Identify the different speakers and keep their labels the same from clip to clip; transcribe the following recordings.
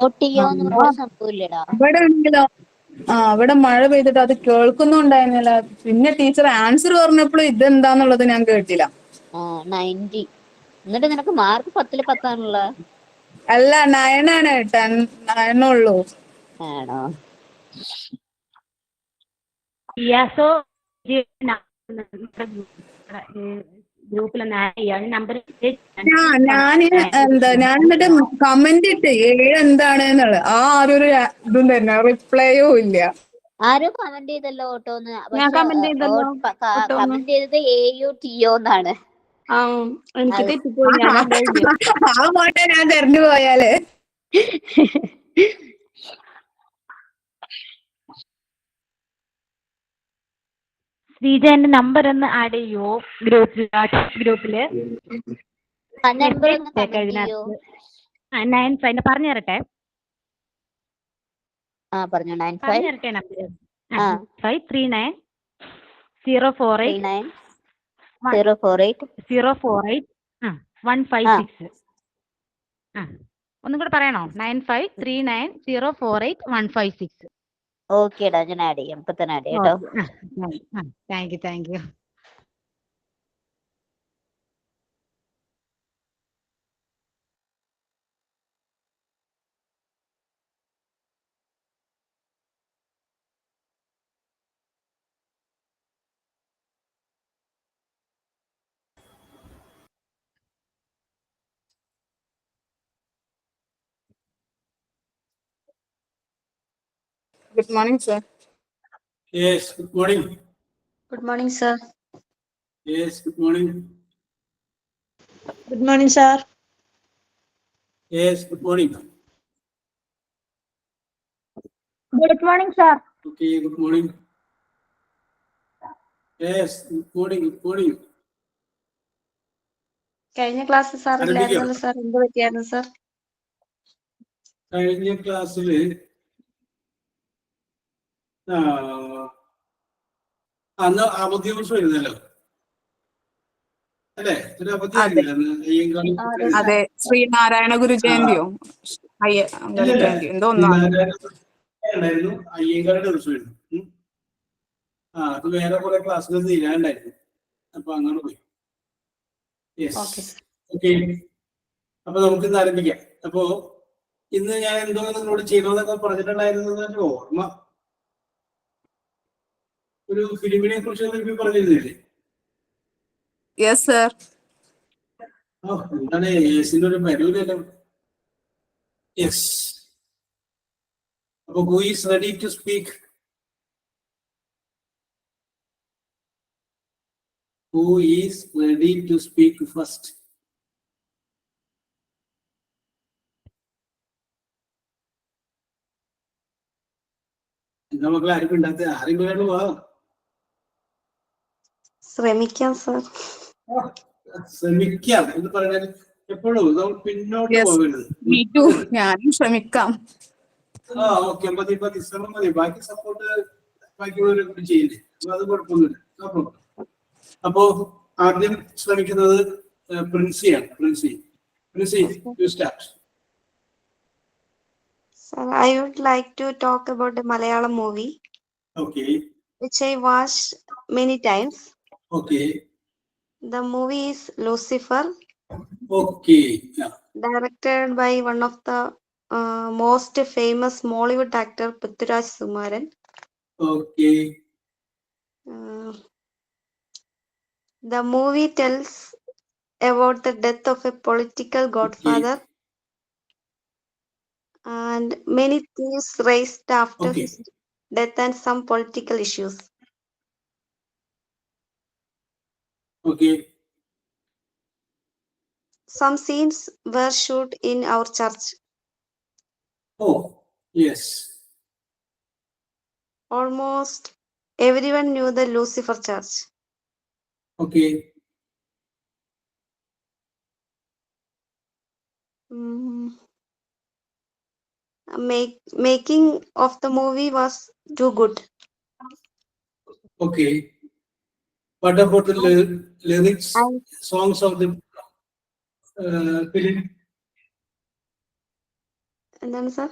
Speaker 1: ഓട്ടിയോ എന്ന് പറഞ്ഞ സംഭവമില്ലടാ.
Speaker 2: ഇവിടെ ഉണ്ടല്ലോ. ഇവിടെ മഴ പെയ്തിട്ട് അത് കേൾക്കുന്നുണ്ടായിരുന്നില്ല. പിന്നെ ടീച്ചർ ആൻസർ പറഞ്ഞപ്പോഴും ഇതെന്താന്നുള്ളത് ഞാൻ കേട്ടില്ല.
Speaker 1: 90. എന്നിട്ട് നിനക്ക് മാർക്ക് 10ൽ 10
Speaker 2: അല്ല 9 ആണ്. 9 ഉള്ളൂ.
Speaker 1: ആണോ?
Speaker 2: ഞാൻ എന്നിട്ട് കമന്റ് ഇട്ട് 7 എന്താണെന്നുള്ളത്. ആരും ഇതും തന്നെ റിപ്ലൈയും ഇല്ല.
Speaker 1: ആരോ കമന്റ് ചെയ്തല്ലോ ഓട്ടോന്ന്. പക്ഷെ കമന്റ് ചെയ്തത് AUTO എന്നാണ്.
Speaker 3: എനിക്ക് തെറ്റിപ്പോയി.
Speaker 2: ആ മോട്ടെ ഞാൻ തെരഞ്ഞു പോയാലേ.
Speaker 3: ശ്രീജന്റെ നമ്പർ ഒന്ന് ആഡ് ചെയ്യോ ഗ്രൂപ്പില്? 95 പറഞ്ഞു തരട്ടെ.
Speaker 1: പറഞ്ഞു.
Speaker 3: 95 നമ്പർ 539 048 156. ഒന്നും കൂടെ പറയണോ? 9539 048 156.
Speaker 1: ഓക്കേടാ, ഞാൻ ആഡ് ചെയ്യാം. ഇപ്പൊ തന്നെ ആഡ് ചെയ്യാം കേട്ടോ.
Speaker 3: Thank you.
Speaker 2: Good morning, sir.
Speaker 4: Yes, good morning.
Speaker 5: Good morning, sir.
Speaker 4: Yes, good morning.
Speaker 5: Good morning, sir.
Speaker 4: Yes, good morning.
Speaker 5: Good morning, sir.
Speaker 4: Okay, good morning. Yes, good morning, good morning.
Speaker 5: കഴിഞ്ഞ class sir ഇല്ലായിരുന്നല്ലോ sir. എന്ത് പറ്റിയായിരുന്നു sir?
Speaker 4: കഴിഞ്ഞ ക്ലാസ്സിൽ അന്ന് അവധി ദിവസം വരുന്നല്ലോ അല്ലേ? ഒരു അവധി
Speaker 2: അതെ, ശ്രീനാരായണ ഗുരു ജയന്തിയോ ജയന്തിയോ എന്തോ
Speaker 4: ഉണ്ടായിരുന്നു. അയ്യങ്കാളിയുടെ ദിവസമായിരുന്നു. അത് വേറെ കുറെ ക്ലാസ്സുകൾ തീരാണ്ടായിരുന്നു. അപ്പൊ അങ്ങനെ പോയി. ഓക്കെ, അപ്പൊ നമുക്ക് ഇന്ന് ആരംഭിക്കാം. അപ്പോ ഇന്ന് ഞാൻ എന്തോ നിങ്ങളോട് ചെയ്യണമെന്നൊക്കെ പറഞ്ഞിട്ടുണ്ടായിരുന്നു. ഓർമ്മ ഒരു ഫിലിമിനെ കുറിച്ച് പറഞ്ഞിരുന്നില്ലേ?
Speaker 2: Yes sir.
Speaker 4: എന്താണ് യേസിന്റെ ഒരു പരിമിതിയല്ലോ. യെസ്. അപ്പൊ who is ready to speak? Who is ready to speak first? എന്താ മക്കളെ ആർക്കും ഇണ്ടാത്ത? ആരെങ്കിലും വാ.
Speaker 5: ശ്രമിക്കാം സർ.
Speaker 4: ശ്രമിക്കാം എന്ന് പറഞ്ഞാൽ എപ്പോഴും നമ്മൾ പിന്നോട്ട് പോകരുത്.
Speaker 2: ഞാനും ശ്രമിക്കാം.
Speaker 4: ഓക്കെ, മതി ശ്രമം മതി. ബാക്കി സപ്പോർട്ട് ബാക്കിയുള്ളവരൊക്കെ ചെയ്യില്ലേ? അത് കുഴപ്പമൊന്നുമില്ല. അപ്പോ ആദ്യം ശ്രമിക്കുന്നത് പ്രിൻസിയാണ്. Princy, you start.
Speaker 5: Sir, I would like to talk about the Malayalam movie.
Speaker 4: Okay.
Speaker 5: Which I watched many times.
Speaker 4: Okay.
Speaker 5: The movie is Lucifer.
Speaker 4: Okay. Yeah.
Speaker 5: Directed by one of the most famous Mollywood actor, Prithviraj Sukumaran.
Speaker 4: Okay.
Speaker 5: The movie tells about the death of a political godfather. Okay. And many thieves raised after his death and some political issues.
Speaker 4: Okay.
Speaker 5: Some scenes were shot in our church.
Speaker 4: Oh, yes.
Speaker 5: Almost everyone knew the Lucifer Church.
Speaker 4: Okay.
Speaker 5: Making of the movie was too good.
Speaker 4: Okay. What about the lyrics, songs of the film?
Speaker 5: എന്താണ് sir?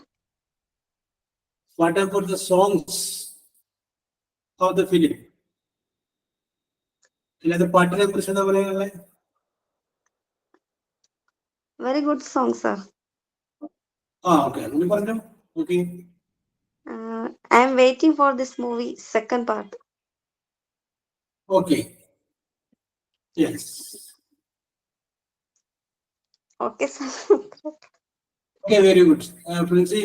Speaker 4: What about the songs of the film? ഇതിനകത്ത് പാട്ടിനെ കുറിച്ച് എന്താ പറയാനുള്ളത്?
Speaker 5: Very good song sir.
Speaker 4: Okay, അങ്ങനെ പറഞ്ഞു. Okay,
Speaker 5: I M waiting for this movie second part.
Speaker 4: Okay, yes,
Speaker 5: okay sir.
Speaker 4: Okay, very good. Princy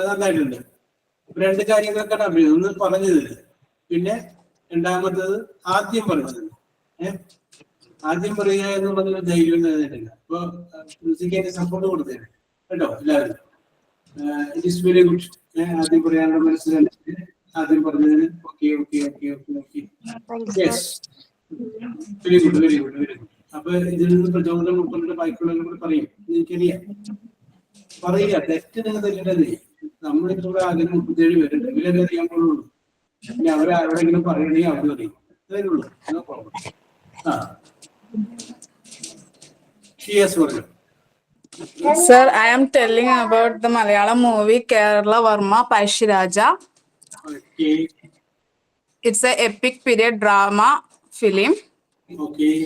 Speaker 4: നന്നായിട്ടുണ്ട്. 2 കാര്യങ്ങളൊക്കെ അറിയുന്നത് ഒന്ന് പറഞ്ഞത്, പിന്നെ രണ്ടാമത്തത് ആദ്യം പറഞ്ഞത്. ആദ്യം പറയുക എന്നുള്ളതിന് ധൈര്യം നേരിട്ടില്ല. അപ്പൊ പ്രിൻസിക്ക് അതിന് സപ്പോർട്ട് കൊടുത്തേനെ കേട്ടോ എല്ലാവരും. It is very good. ആദ്യം പറയാനുള്ള മനസ്സിലാക്കി ആദ്യം പറഞ്ഞതിന് okay okay okay okay okay, yes, very good very good very good. അപ്പൊ ഇതിൽ നിന്ന് പ്രചോദനം ഉൾക്കൊണ്ടിട്ട് ബാക്കിയുള്ളവരും കൂടി പറയും. എനിക്കറിയാം, പറയുക. തെറ്റ് നിങ്ങൾ തെറ്റിട്ടതേ. നമ്മളിവിടെ ആകെ 37 പേരുണ്ട്. ഇവരൊക്കെ അറിയാൻ പോകുള്ളൂ. പിന്നെ അവരെവിടെങ്കിലും പറയണമെങ്കിൽ അവർ അറിയും. അതേ ഉള്ളൂ.
Speaker 2: Sir, I am telling about the Malayalam movie Kerala Varma Paishiraja.
Speaker 4: Okay.
Speaker 2: It's an epic period drama film.
Speaker 4: Okay.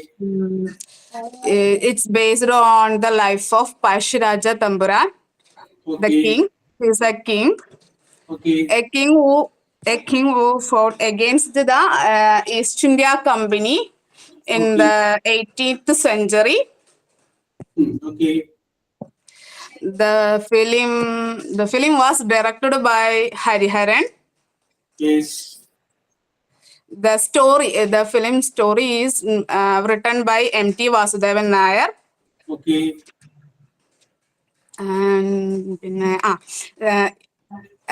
Speaker 2: It's based on the life of Paishiraja Tamburan,
Speaker 4: Okay.
Speaker 2: the king. He's a king.
Speaker 4: Okay.
Speaker 2: A king who fought against the East India Company in the 18th century.
Speaker 4: Okay.
Speaker 2: The film was directed by Hariharan.
Speaker 4: Yes.
Speaker 2: The film story is written by M.T. Vasudevan Nair.
Speaker 4: Okay.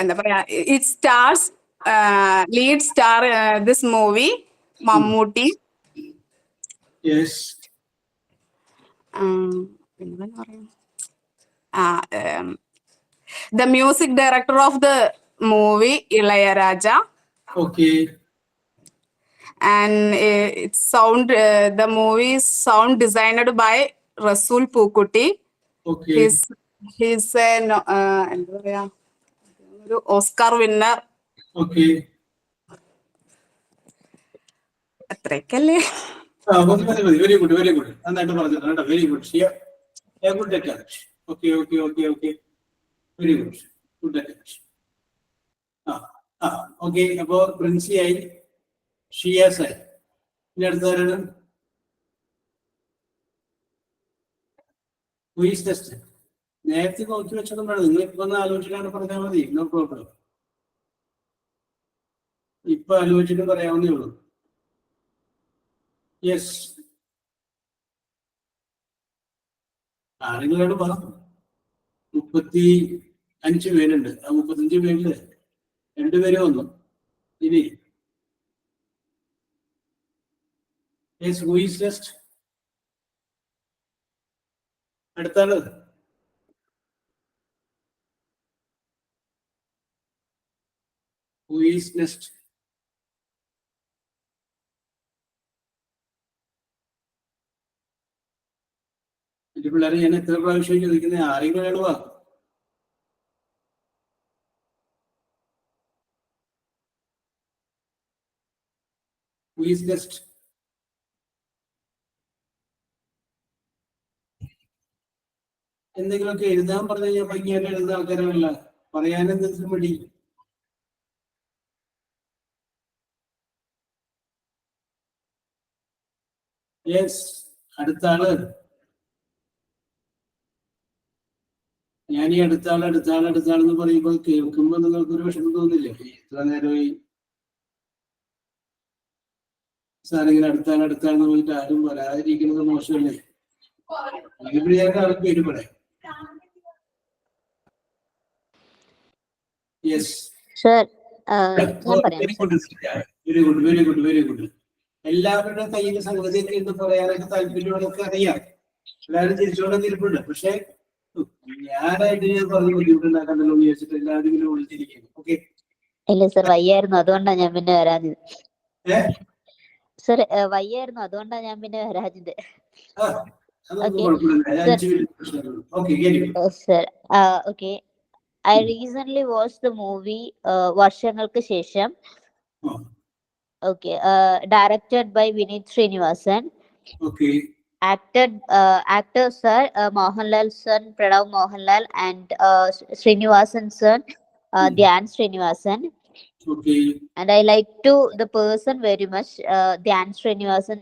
Speaker 2: And it stars lead star this movie Mammootty.
Speaker 4: Yes.
Speaker 2: The music director of the movie Ilayaraja.
Speaker 4: Okay.
Speaker 2: And the movie is sound designed by Rasool Pookutti.
Speaker 4: Okay.
Speaker 2: He's an Oscar winner.
Speaker 4: Okay.
Speaker 2: അത്രയൊക്കെയല്ലേ?
Speaker 4: Very good very good. നന്നായിട്ട് പറഞ്ഞിട്ടുണ്ട്. Very good. Good attach. Okay okay okay okay, very good. Good attach. Okay. അപ്പോ പ്രിൻസിയായി, ഷിയാസായി. ഇനി അടുത്തവരാണ് quiz test. നേരത്തെ നോക്കി വെച്ചതും വേണം. നിങ്ങൾ ഇപ്പൊ ഒന്ന് ആലോചിച്ചിട്ടാണ് പറഞ്ഞാൽ മതി. No problem. ഇപ്പൊ ആലോചിച്ചിട്ട് പറയാവുന്നേ ഉള്ളൂ. യെസ്, ആരെങ്കിലും പറഞ്ഞു. 35 പേരുണ്ട്. ആ 35 പേരില് 2 പേര് വന്നു. ഇനി യെസ്, ഹു ഈസ് നെക്സ്റ്റ്? അടുത്താണ് ഹു ഈസ് നെക്സ്റ്റ്? എന്റെ പിള്ളേരെ ഞാൻ എത്ര പ്രാവശ്യം ചോദിക്കുന്നത്? ആരെങ്കിലും വേണവാ? Who is next? എന്തെങ്കിലുമൊക്കെ എഴുതാൻ പറഞ്ഞു കഴിഞ്ഞാൽ ഭംഗിയായിട്ട് എഴുതുന്ന ആൾക്കാരല്ല. പറയാനെന്തെങ്കിലും മടി. യെസ്, അടുത്ത ആള്. ഞാൻ ഈ അടുത്താളെന്ന് പറയുമ്പോൾ കേൾക്കുമ്പോ നിങ്ങൾക്കൊരു വിഷമം തോന്നില്ലേ? ഇത്ര നേരമായി സാറിങ്ങനെ അടുത്താളെന്ന് പോയിട്ട് ആരും വരാതിരിക്കുന്നത് മോശമല്ലേ? അല്ലെങ്കിൽ ഞാൻ ആൾക്ക് പേര് പറയാം. Yes, very good very good very good. എല്ലാവരുടെ കയ്യിൽ സംഗതിയൊക്കെ എന്ന് പറയാനൊക്കെ താല്പര്യമുള്ളതൊക്കെ അറിയാം. എല്ലാവരും തിരിച്ചോടെ തിരിപ്പുണ്ട്. പക്ഷെ ഞാനായിട്ട് ഞാൻ പറഞ്ഞ് ബുദ്ധിമുട്ടുണ്ടാക്കണ്ടല്ലോ എന്ന് വിചാരിച്ചിട്ട് എല്ലാവരും ഇങ്ങനെ വിളിച്ചിരിക്കുന്നു. ഓക്കെ.
Speaker 1: ഇല്ല സർ, വയ്യായിരുന്നു, അതുകൊണ്ടാണ് ഞാൻ പിന്നെ വരാഞ്ഞത്. സർ വയ്യായിരുന്നു, അതുകൊണ്ടാണ് ഞാൻ പിന്നെ വരാഞ്ഞത്. Sir okay. I recently watched the movie Varshangalkku Shesham.
Speaker 4: Oh,
Speaker 1: Okay, directed by Vinith Srinivasan.
Speaker 4: okay.
Speaker 1: Actors are Mohanlal son Pranav Mohanlal and Srinivasan son Dhyan Srinivasan.
Speaker 4: Okay.
Speaker 1: And I like the person very much, Dhyan Srinivasan.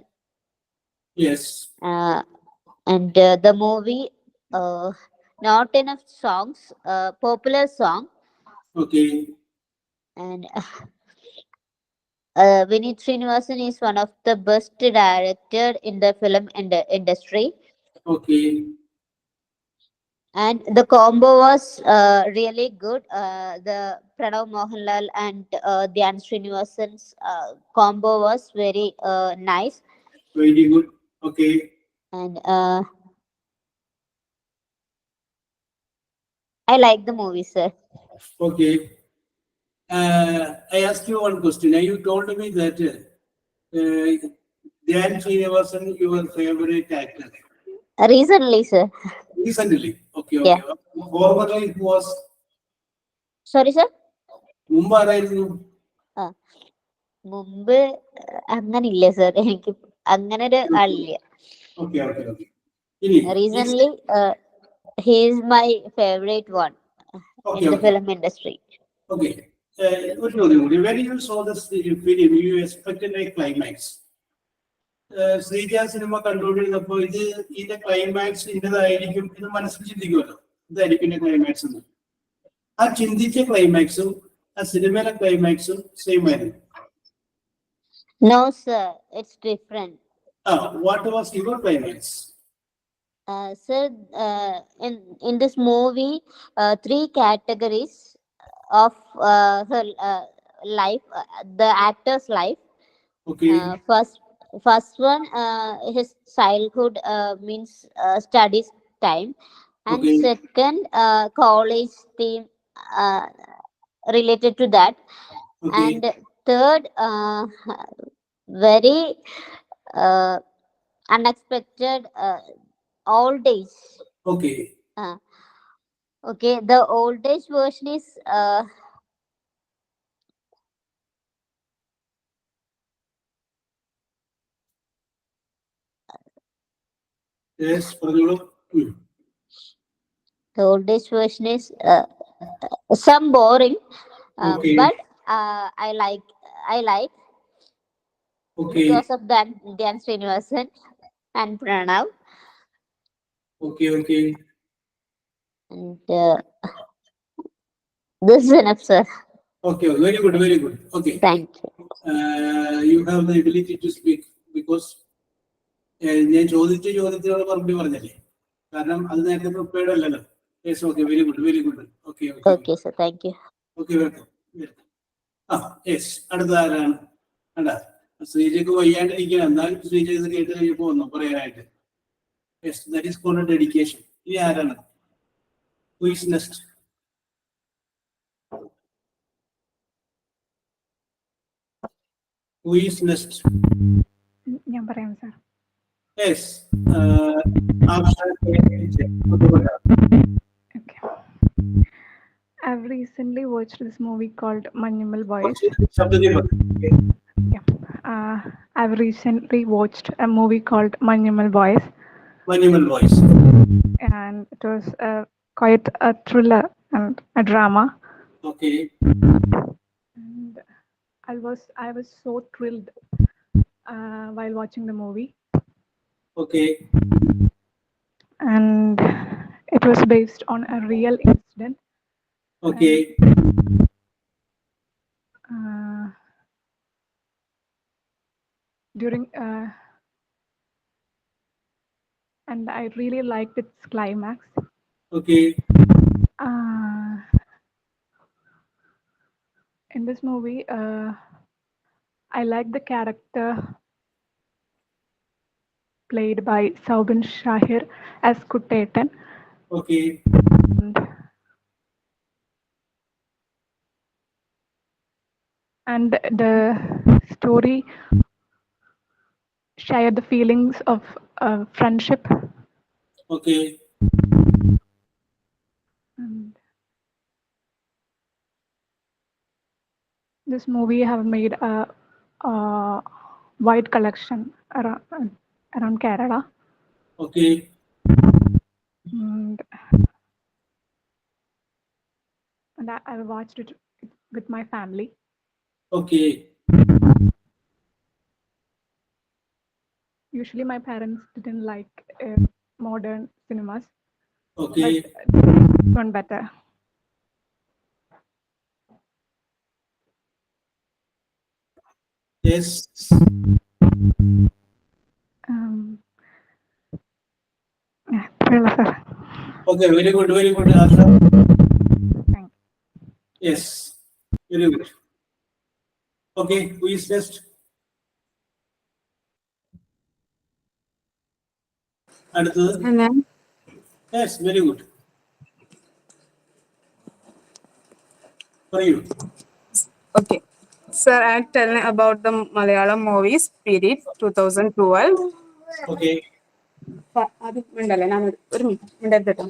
Speaker 4: Yes.
Speaker 1: And the movie, not enough songs, popular song,
Speaker 4: Okay.
Speaker 1: and Vinith Srinivasan is one of the best director in the film industry,
Speaker 4: Okay.
Speaker 1: and the combo was really good. The Pranav Mohanlal and Dhyan Srinivasan's combo was very nice,
Speaker 4: Very good. Okay.
Speaker 1: and I like the movie, sir.
Speaker 4: Okay. I asked you one question. Now you told me that Dan Srinivasan, your favorite actor.
Speaker 1: Recently, sir.
Speaker 4: Recently. Okay,
Speaker 1: Yeah.
Speaker 4: okay. Formerly it was
Speaker 1: Sorry, sir.
Speaker 4: മുമ്പാരായിരുന്നു.
Speaker 1: മുമ്പ് അങ്ങനെ ഇല്ല sir, എനിക്ക് അങ്ങനെ ഒരു ആളില്ല.
Speaker 4: Okay, okay, okay. ഇനി
Speaker 1: Recently, he is my favorite one
Speaker 4: Okay,
Speaker 1: in the
Speaker 4: okay.
Speaker 1: film industry.
Speaker 4: Okay. ഒരു ചോദ്യം കൂടി. When you saw this film, you expected a climax. Sreeja cinema കണ്ടുകൊണ്ടിരുന്നപ്പോ ഇതിന്റെ ക്ലൈമാക്സ് ഇന്നതായിരിക്കും എന്ന് മനസ്സിൽ ചിന്തിക്കുമല്ലോ, ഇതായിരിക്കും ക്ലൈമാക്സ് എന്ന്. ആ ചിന്തിച്ച ക്ലൈമാക്സും ആ സിനിമയിലെ ക്ലൈമാക്സും സെയിം ആയിരുന്നു.
Speaker 1: No, sir, it's different.
Speaker 4: What was your climax?
Speaker 1: Sir, in this movie, 3 categories of her life, the actor's life.
Speaker 4: Okay.
Speaker 1: First one, his childhood, means studies time, and
Speaker 4: Okay.
Speaker 1: second, college theme related to that,
Speaker 4: Okay.
Speaker 1: and third, very unexpected old age.
Speaker 4: Okay.
Speaker 1: Okay, the old age version is
Speaker 4: Yes, പറഞ്ഞോളൂ.
Speaker 1: the old age version is some boring,
Speaker 4: Okay.
Speaker 1: but I like
Speaker 4: Okay.
Speaker 1: because of Dan Srinivasan and Pranav,
Speaker 4: Okay, okay.
Speaker 1: and this is enough, sir.
Speaker 4: Okay, very good, very good. Okay.
Speaker 1: Thank you.
Speaker 4: You have the ability to speak because ഞാൻ ചോദിച്ച ചോദ്യത്തിനോട് മറുപടി പറഞ്ഞല്ലേ, കാരണം അത് നേരത്തെ prepared അല്ലല്ലോ. Yes, okay, very good, very good. Okay,
Speaker 1: Okay, sir, thank you.
Speaker 4: Okay, welcome. Yes, അടുത്ത ആരാണ്? കണ്ടാ, ശ്രീജയ്ക്ക് വയ്യാണ്ടിരിക്കണം, എന്നാലും ശ്രീജ ഇത് കേട്ട് കഴിഞ്ഞപ്പോ വന്നു പറയാനായിട്ട്. Yes, that is called dedication. ഇനി ആരാണ്? Who is next? Who is next?
Speaker 6: ഞാൻ പറയാം sir.
Speaker 4: Yes.
Speaker 6: Okay. I've recently watched this movie called Manyamal Boys. I've recently watched a movie called Manyamal Boys.
Speaker 4: Manyamal Boys.
Speaker 6: And it was quite a thriller and a drama.
Speaker 4: Okay.
Speaker 6: And I was so thrilled while watching the movie.
Speaker 4: Okay.
Speaker 6: And it was based on a real incident.
Speaker 4: Okay.
Speaker 6: And I really liked its climax.
Speaker 4: Okay.
Speaker 6: In this movie, I like the character played by Saubin Shahir as Kuttetan.
Speaker 4: Okay.
Speaker 6: And the story shared the feelings of friendship.
Speaker 4: Okay.
Speaker 6: And this movie have made a wide collection around Kerala.
Speaker 4: Okay.
Speaker 6: And I watched it with my family.
Speaker 4: Okay.
Speaker 6: Usually, my parents didn't like modern cinemas,
Speaker 4: Okay.
Speaker 6: but this one better.
Speaker 4: Yes.
Speaker 6: Yeah, thriller, sir.
Speaker 4: Okay, very good, very good, Asha.
Speaker 6: Thank
Speaker 4: Yes, very good. Okay, who is next? അടുത്തത്.
Speaker 2: And then,
Speaker 4: Yes, very good. പറയൂ.
Speaker 2: okay. Sir, I'm telling about the Malayalam movie Spirit 2012.
Speaker 4: Okay.
Speaker 2: അത് ഉണ്ടല്ലേ ഞാൻ ഒരു minute ഉണ്ടായിരുന്നു കേട്ടോ.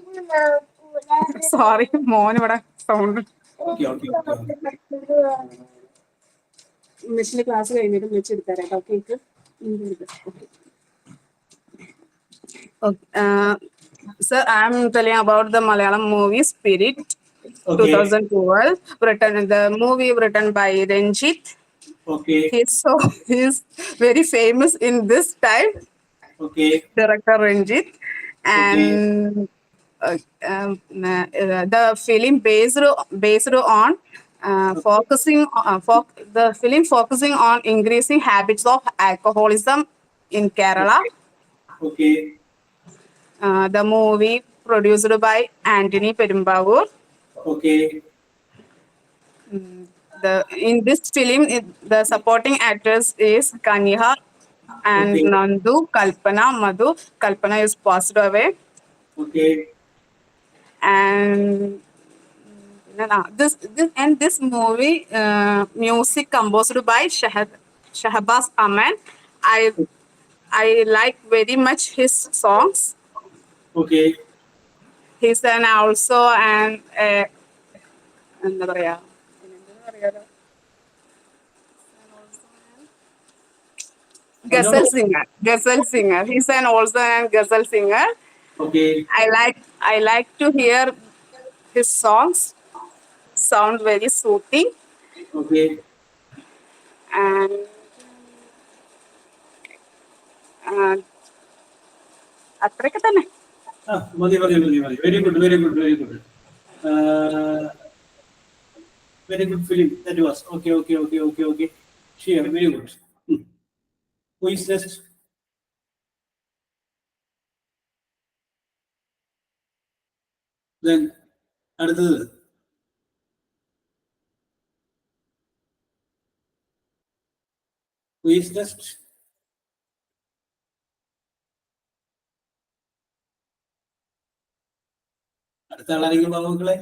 Speaker 2: Sorry, മോൻ ഇവിടെ sound.
Speaker 4: Okay, okay, okay, okay.
Speaker 2: മിസ്സിന്റെ ക്ലാസ് കഴിഞ്ഞിട്ട് വിളിച്ചെടുത്തരാം കേട്ടോ. കേക്ക്. Sir, I'm telling about the Malayalam movie Spirit
Speaker 4: Okay.
Speaker 2: 2012. The movie written by Ranjit.
Speaker 4: Okay.
Speaker 2: He's very famous in this time.
Speaker 4: Okay.
Speaker 2: Director Ranjit, and the film based on the film focusing on increasing habits of alcoholism in Kerala.
Speaker 4: Okay.
Speaker 2: The movie produced by Anthony Perumbavoor.
Speaker 4: Okay.
Speaker 2: In this film, the supporting actors is Kaniha and
Speaker 4: Okay.
Speaker 2: Nandu, Kalpana, Madhu. Kalpana is passed away.
Speaker 4: Okay.
Speaker 2: And this movie music composed by Shahbaz Aman. I like very much his songs.
Speaker 4: Okay.
Speaker 2: He's also an എന്താ പറയാ Ghazal singer. He's also an ghazal singer.
Speaker 4: Okay.
Speaker 2: I like to hear his songs. Sound very soothing.
Speaker 4: Okay.
Speaker 2: And അത്രയൊക്കെ തന്നെ.
Speaker 4: മതി. Very good, very good, very good. Very good film that was. Okay. Sure, very good. Who is next? Then അടുത്തത്. Who is next? അടുത്ത ആളാരെങ്കിലും മക്കളെ?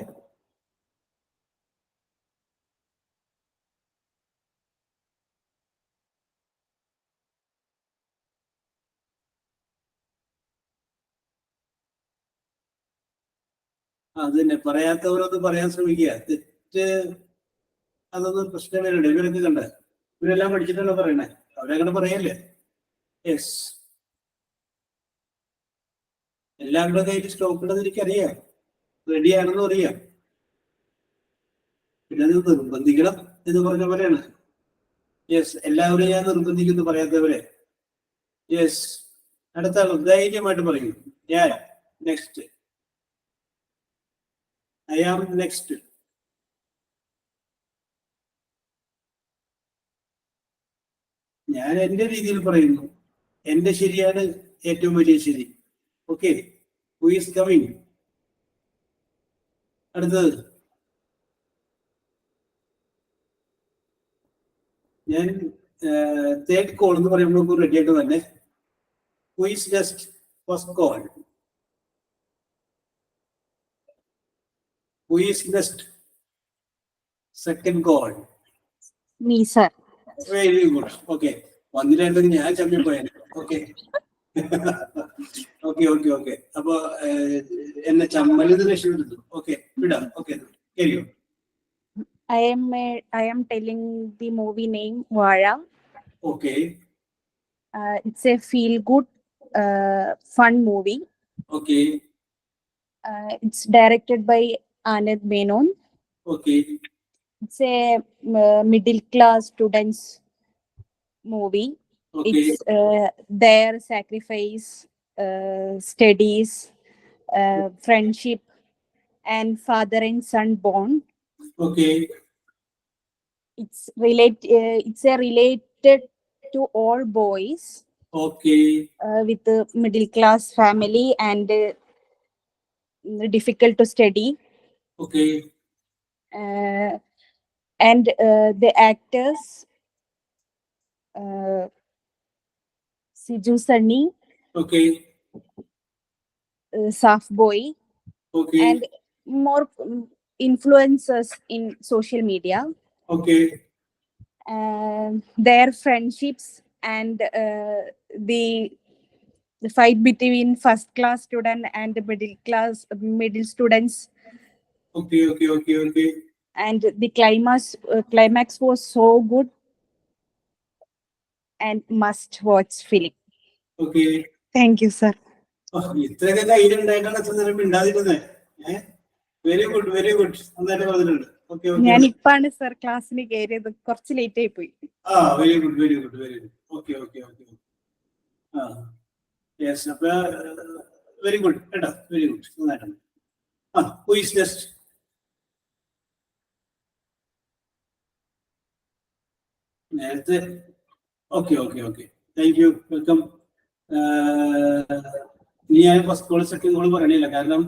Speaker 4: അത് തന്നെ, പറയാത്തവരൊന്ന് പറയാൻ ശ്രമിക്കുക. തെറ്റ് അതൊന്നും പ്രശ്നം വരണ്ട. ഇവരൊക്കെ കണ്ട ഇവരെല്ലാം പഠിച്ചിട്ടല്ലോ പറയണേ, അവരങ്ങനെ പറയല്ലേ? യെസ്, എല്ലാവരുടെ കയ്യിൽ സ്റ്റോക്ക് ഉണ്ടെന്ന് എനിക്കറിയാം, റെഡിയാണെന്നും അറിയാം. പിന്നെ അത് നിർബന്ധിക്കണം എന്ന് പറഞ്ഞ പോലെയാണ്. യെസ്, എല്ലാവരും ഞാൻ നിർബന്ധിക്കുന്നു പറയാത്തവരെ. യെസ്, അടുത്ത ആൾ ധൈര്യമായിട്ട് പറയും. ഞാൻ നെക്സ്റ്റ്, ഐ ആം നെക്സ്റ്റ്. ഞാൻ എൻ്റെ രീതിയിൽ പറയുന്നു, എൻ്റെ ശരിയാണ് ഏറ്റവും വലിയ ശരി. Okay, who is coming? അടുത്തത് ഞാൻ തേർഡ് കോൾ എന്ന് പറയുമ്പോൾ റെഡി ആയിട്ട് തന്നെ. Who is just first call? Who is next? Second call.
Speaker 1: Me, sir.
Speaker 4: Very good. Okay. വന്നിട്ടുണ്ടെങ്കിൽ ഞാൻ ചമ്മിപ്പോയാൽ. Okay okay. അപ്പൊ എന്നെ ചമ്മലിന്ന് രക്ഷപ്പെടുത്തു. ഓക്കെ, വിടാം. Okay, കേറിയോ?
Speaker 7: I am telling the movie name Vara.
Speaker 4: Okay.
Speaker 7: It's a feel good, fun movie.
Speaker 4: Okay.
Speaker 7: It's directed by Anand Menon.
Speaker 4: Okay.
Speaker 7: It's a middle class students movie.
Speaker 4: Okay.
Speaker 7: It's their sacrifice, studies, friendship, and father and son bond.
Speaker 4: Okay.
Speaker 7: It's related to all boys
Speaker 4: Okay.
Speaker 7: with a middle class family and difficult to study.
Speaker 4: Okay.
Speaker 7: And the actors, Siju Sunny,
Speaker 4: Okay.
Speaker 7: Saf Boy,
Speaker 4: Okay.
Speaker 7: and more influencers in social media.
Speaker 4: Okay.
Speaker 7: Their friendships and the fight between first class student and the middle students,
Speaker 4: Okay. Okay. Okay. Okay.
Speaker 7: and the climax was so good and must watch film.
Speaker 4: Okay.
Speaker 7: Thank you, sir.
Speaker 4: ഇത്രയൊക്കെ കയ്യിലുണ്ടായിട്ടാണ് എത്ര നേരം മിണ്ടാതിരുന്നത്. Very good, very good, നന്നായിട്ട് പറഞ്ഞിട്ടുണ്ട്. Okay okay.
Speaker 7: ഞാൻ ഇപ്പാണ് sir ക്ലാസ്സിന് കയറിയത്, കുറച്ച് ലേറ്റ് ആയി പോയി.
Speaker 4: Very good, very good, very good. Okay okay okay. Yes, അപ്പൊ വെരി ഗുഡ് കേട്ടോ, വെരി ഗുഡ്, നന്നായിട്ടുണ്ട്. Who is next? നേരത്തെ okay okay okay, thank you, welcome. ഇനി ഞാൻ ഫസ്റ്റ് കോൾ സെക്കൻഡ് കോൾ പറയണില്ല, കാരണം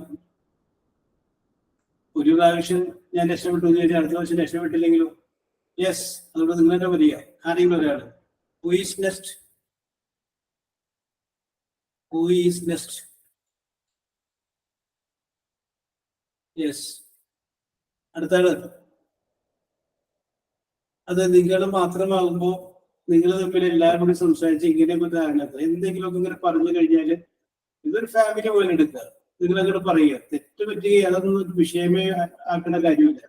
Speaker 4: ഒരു പ്രാവശ്യം ഞാൻ രക്ഷപ്പെട്ടു എന്ന് ചോദിച്ചാൽ അടുത്ത പ്രാവശ്യം രക്ഷപ്പെട്ടില്ലെങ്കിലും. യെസ്, അതുകൊണ്ട് നിങ്ങൾ തന്നെ വരിക, ആരെങ്കിലും ഒരാൾ. Who is next? Who is next? Yes, അടുത്ത ആള്. അത് നിങ്ങൾ മാത്രമാകുമ്പോ നിങ്ങൾ തമ്മിൽ എല്ലാവരും കൂടി സംസാരിച്ച് ഇങ്ങനെയൊക്കെ ധാരണത്ത് എന്തെങ്കിലുമൊക്കെ ഇങ്ങനെ പറഞ്ഞു കഴിഞ്ഞാൽ ഇതൊരു ഫാമിലി പോലെ എടുക്കുക. നിങ്ങൾ അങ്ങോട്ട് പറയുക, തെറ്റ് പറ്റുക അതൊന്നും ഒരു വിഷയമേ ആക്കേണ്ട കാര്യമില്ല.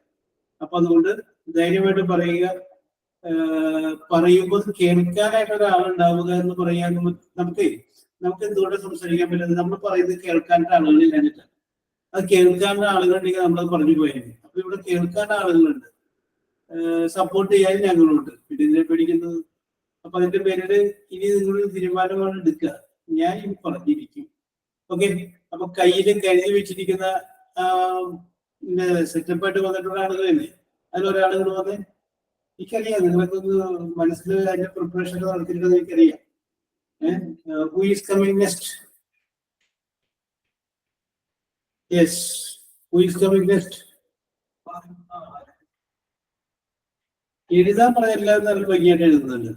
Speaker 4: അപ്പൊ അതുകൊണ്ട് ധൈര്യമായിട്ട് പറയുക. പറയുമ്പോൾ കേൾക്കാനായിട്ട് ഒരാളുണ്ടാവുക എന്ന് പറയാൻ നമുക്ക് എന്തുകൊണ്ട് സംസാരിക്കാൻ പറ്റുന്നത്? നമ്മൾ പറയുന്നത് കേൾക്കാനുള്ള ആളുകളില്ലാഞ്ഞിട്ട്. അത് കേൾക്കാനുള്ള ആളുകളുണ്ടെങ്കിൽ നമ്മളത് പറഞ്ഞു പോയായിരുന്നു. അപ്പൊ ഇവിടെ കേൾക്കാനുള്ള ആളുകളുണ്ട്, സപ്പോർട്ട് ചെയ്യാൻ ഞങ്ങളുണ്ട്. പിന്നെ ഇതിനെ പേടിക്കുന്നത്? അപ്പൊ അതിന്റെ പേരില് ഇനി നിങ്ങളൊരു തീരുമാനമാണ് എടുക്കുക. ഞാൻ ഇനി പറഞ്ഞിരിക്കും. ഓക്കെ, അപ്പൊ കയ്യിൽ കരുതി വെച്ചിരിക്കുന്ന സെറ്റപ്പായിട്ട് വന്നിട്ടുള്ള ആളുകളല്ലേ, അതിലൊരാളുകൾ വന്ന് എനിക്കറിയാം, നിങ്ങളൊക്കെ ഒന്ന് മനസ്സിൽ അതിന്റെ പ്രിപ്പറേഷൻ നടത്തിയിട്ടുണ്ടെന്ന് എനിക്കറിയാം. Who is coming next? Yes, who is coming next? എഴുതാൻ പറയാൻ എല്ലാവരും നല്ല ഭംഗിയായിട്ട് എഴുതുന്നുണ്ട്,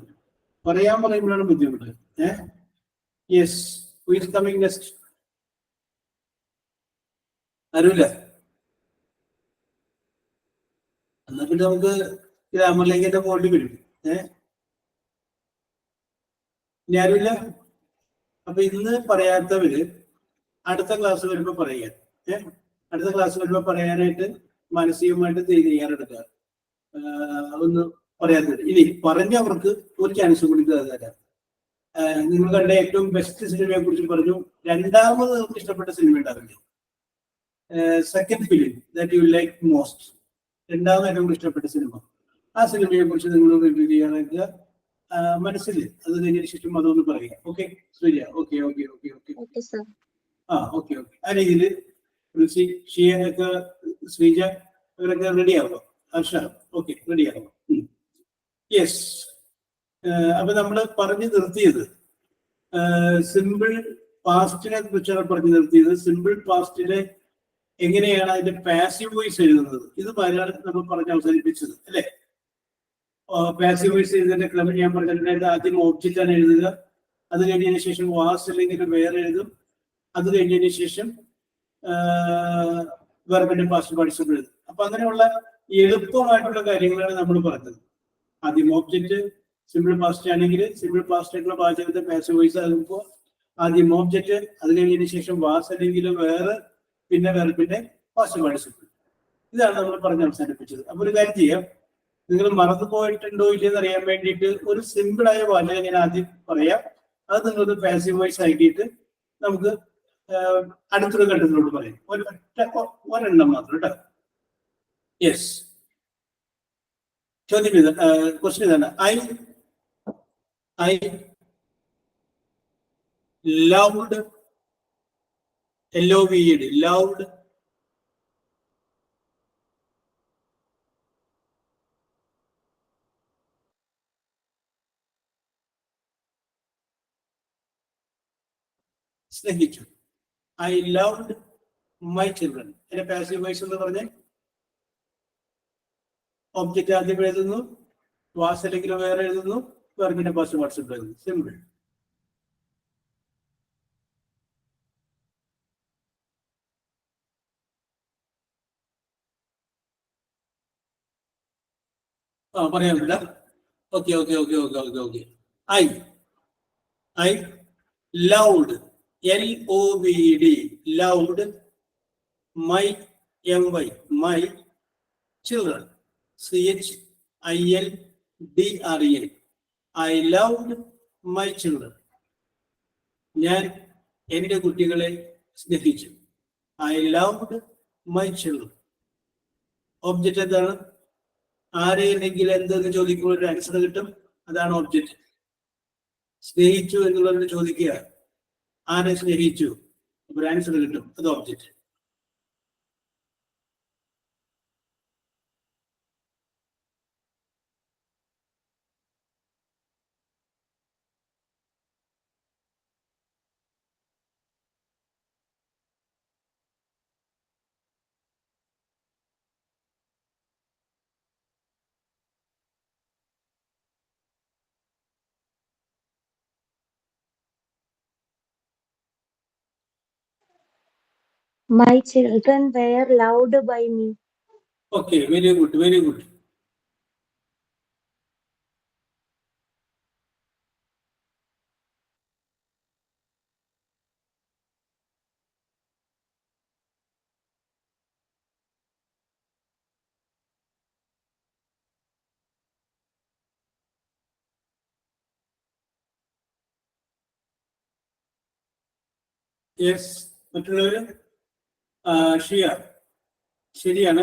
Speaker 4: പറയാൻ പറയുമ്പോഴാണ് ബുദ്ധിമുട്ട്. Yes, who is coming next? അറിയില്ല. എന്നാ പിന്നെ നമുക്ക് ഗ്രാമറിലേക്ക് എന്റെ പോകേണ്ടി വരും. ഞാനില്ല. അപ്പൊ ഇന്ന് പറയാത്തവര് അടുത്ത ക്ലാസ് വരുമ്പോ പറയുക. അടുത്ത ക്ലാസ് വരുമ്പോ പറയാനായിട്ട് മാനസികമായിട്ട് തയ്യാറെടുക്കുക. ഒന്ന് പറയാത്തവര് ഇനി പറഞ്ഞവർക്ക് ഒരു ചാൻസ് കൂടി തരാം. നിങ്ങൾ കണ്ട ഏറ്റവും ബെസ്റ്റ് സിനിമയെ കുറിച്ച് പറഞ്ഞു. രണ്ടാമത് നമുക്ക് ഇഷ്ടപ്പെട്ട സിനിമ ഉണ്ടാവില്ലേ? Second film that you like most, രണ്ടാമത് ഏറ്റവും ഇഷ്ടപ്പെട്ട സിനിമ, ആ സിനിമയെ കുറിച്ച് നിങ്ങൾ റിവ്യൂ ചെയ്യാനായിട്ട് മനസ്സിൽ അത് കഴിഞ്ഞ ശേഷം അതൊന്ന് പറയുക. Okay Sreeja? Okay okay okay okay
Speaker 5: okay sir.
Speaker 4: Okay okay. ആ രീതിയിൽ ഷിയൊക്കെ ശ്രീജ ഇവരൊക്കെ റെഡി ആവുക. ഹർഷ ഓക്കെ, റെഡി ആവുക. യെസ്, അപ്പൊ നമ്മൾ പറഞ്ഞു നിർത്തിയത് സിമ്പിൾ പാസ്റ്റിനെ കുറിച്ചാണ് പറഞ്ഞു നിർത്തിയത്. സിമ്പിൾ പാസ്റ്റിലെ എങ്ങനെയാണ് അതിന്റെ പാസീവ് വോയിസ് എഴുതുന്നത്, ഇത് മലയാളത്തിൽ നമ്മൾ പറഞ്ഞ് അവസാനിപ്പിച്ചത് അല്ലെ? പാസീവ് വോയിസ് എഴുതുന്നതിന്റെ ക്രമം ഞാൻ പറഞ്ഞിട്ടുണ്ടായിരുന്നു. ആദ്യം ഓബ്ജക്റ്റ് ആണ് എഴുതുക, അത് കഴിഞ്ഞതിന് ശേഷം വാസ് അല്ലെങ്കിൽ വേറെ എഴുതും, അത് കഴിഞ്ഞതിന് ശേഷം വെർബിന്റെ പാസ്റ്റ് പാർട്ടിസിപ്പിൾ എഴുതും. അപ്പൊ അങ്ങനെയുള്ള എളുപ്പമായിട്ടുള്ള കാര്യങ്ങളാണ് നമ്മൾ പറഞ്ഞത്. ആദ്യം ഓബ്ജക്റ്റ് സിമ്പിൾ പാസ്റ്റ് ആണെങ്കിൽ സിമ്പിൾ പാസ്റ്റ് ആയിട്ടുള്ള വാചകത്തെ പാസീവ് വോയിസ് ആകുമ്പോൾ ആദ്യം ഓബ്ജക്റ്റ്, അത് കഴിഞ്ഞതിന് ശേഷം വാസ് അല്ലെങ്കിൽ വേറെ, പിന്നെ വെർബിന്റെ പാസ്റ്റ് പാർട്ടിസിപ്പിൾ. ഇതാണ് നമ്മൾ പറഞ്ഞ് അവസാനിപ്പിച്ചത്. അപ്പൊ ഒരു കാര്യം ചെയ്യാം, നിങ്ങൾ മറന്നു പോയിട്ടുണ്ടോ ഇല്ലെന്ന് അറിയാൻ വേണ്ടിയിട്ട് ഒരു സിമ്പിളായ വാചകം ഞാൻ ആദ്യം പറയാം. അത് നിങ്ങളൊന്ന് പാസീവ് വോയിസ് ആക്കിയിട്ട് നമുക്ക് അടുത്തൊരു ഘട്ടത്തിലോട്ട് പറയും. ഒരെണ്ണം മാത്രം കേട്ടോ. യെസ്, ചോദ്യം ക്വസ്റ്റ്യൻ ഇതാണ്. ഐ ലൗഡ്, LOVED, ലൗഡ് സ്നേഹിച്ചു. I loved my children. എന്റെ പാസീവ് വോയിസ് എന്ന് പറഞ്ഞാൽ ഒബ്ജക്റ്റ് ആദ്യം എഴുതുന്നു, വാസ് അല്ലെങ്കിൽ വേറെ എഴുതുന്നു, വെർബിന്റെ പാസ്റ്റ് വാട്സപ്പ് എഴുതുന്നു. സിമ്പിൾ. പറയാൻ പറ്റില്ല. Okay okay okay okay okay okay. I loud, LOVED, loud my MY, my children, CHILDREN. I loud my children. ഞാൻ എൻ്റെ കുട്ടികളെ സ്നേഹിച്ചു. I loud my children. Object എന്താണ്? ആരെയെങ്കിൽ എന്തെന്ന് ചോദിക്കുമ്പോൾ ഒരു ആൻസർ കിട്ടും, അതാണ് ഒബ്ജക്റ്റ്. സ്നേഹിച്ചു എന്നുള്ളവരോട് ചോദിക്കുക, ആരെ സ്നേഹിച്ചു, ഒരു ആൻസർ കിട്ടും, അത് object.
Speaker 5: My children were loved by me.
Speaker 4: Okay, very good, very good. Yes, മറ്റുള്ളവര്? ഷിയ, ശരിയാണ്.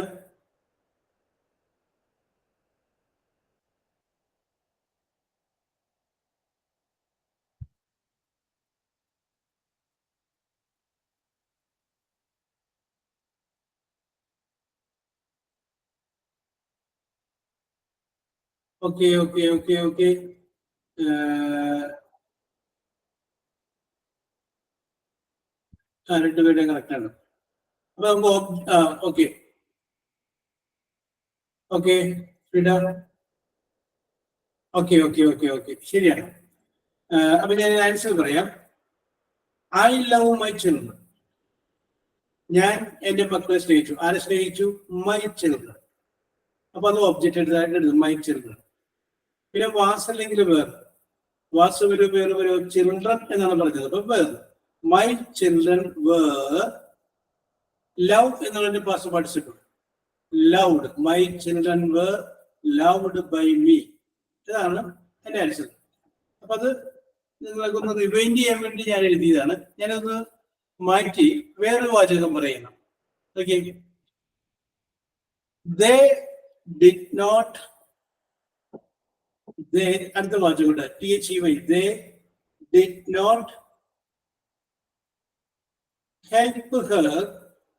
Speaker 4: Okay okay okay okay. രണ്ടുപേരുടെ കറക്റ്റാണ്. അപ്പൊ നമുക്ക് okay okay okay okay okay okay, ശരിയാണ്. അപ്പൊ ഞാൻ ആൻസർ പറയാം. I love my children. ഞാൻ എൻ്റെ മക്കളെ സ്നേഹിച്ചു. ആരെ സ്നേഹിച്ചു? My children. അപ്പൊ അത് ഒബ്ജക്റ്റ് എടുത്തായിട്ട് മൈ ചിൽഡ്രൻ. പിന്നെ വാസ് അല്ലെങ്കിൽ വേർ, വാസ് ഒരു പേര് ഒരു ചിൽഡ്രൻ എന്നാണ് പറഞ്ഞത്. അപ്പൊ where, my children were love എന്നുള്ളതിന്റെ past participle. Loved, my children were loved by me. ഇതാണ് എന്റെ ആൻസർ. അപ്പൊ അത് നിങ്ങൾക്ക് ഒന്ന് റിവൈൻഡ് ചെയ്യാൻ വേണ്ടി ഞാൻ എഴുതിയതാണ്. ഞാനൊന്ന് മാറ്റി വേറൊരു വാചകം പറയുന്നു. ഓക്കെ, ദേ ഡിഡ് നോട്ട്, അടുത്ത വാചകം THEY, they did not help her,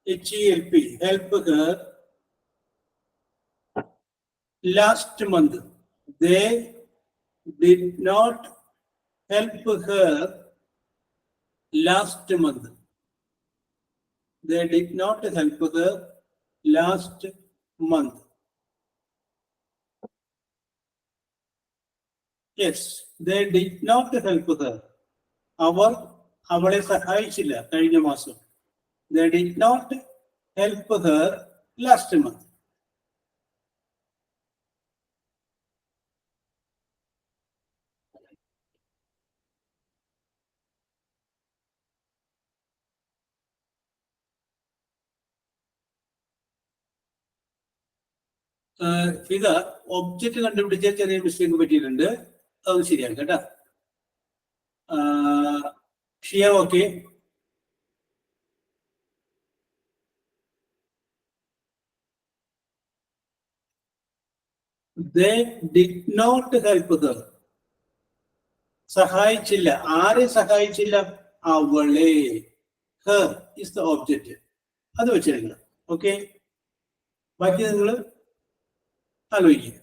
Speaker 4: HELP, help her last month. They did not help her last month. They did not help her last month. Yes, they did not help her. അവർ അവളെ സഹായിച്ചില്ല കഴിഞ്ഞ മാസം. They did not help her last month. ഇത് object കണ്ടുപിടിച്ച ചെറിയ mistake പറ്റിയിട്ടുണ്ട്, അതൊന്ന് ശരിയാക്കാം കേട്ടോ. Shiya okay. They did not help her. സഹായിച്ചില്ല. ആരെ സഹായിച്ചില്ല? അവളെ. Her is the object. അത് വെച്ചെടുക്കണം. ഓക്കെ, ബാക്കി നിങ്ങൾ ആലോചിക്കുക.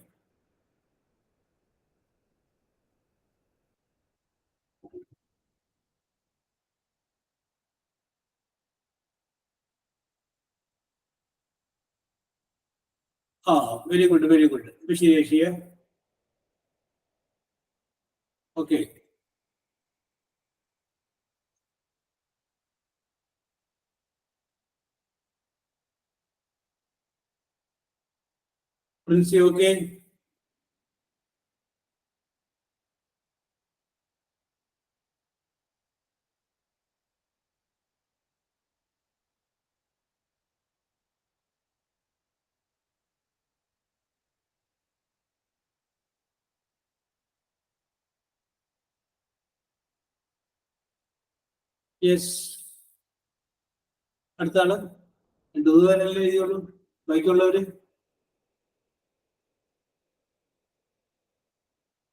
Speaker 4: Very good, very good. ശരിയാ. Okay, Princy okay. യെസ്, അടുത്താണ്. 2 പേരല്ലേ എഴുതിയുള്ളൂ, ബാക്കിയുള്ളവര്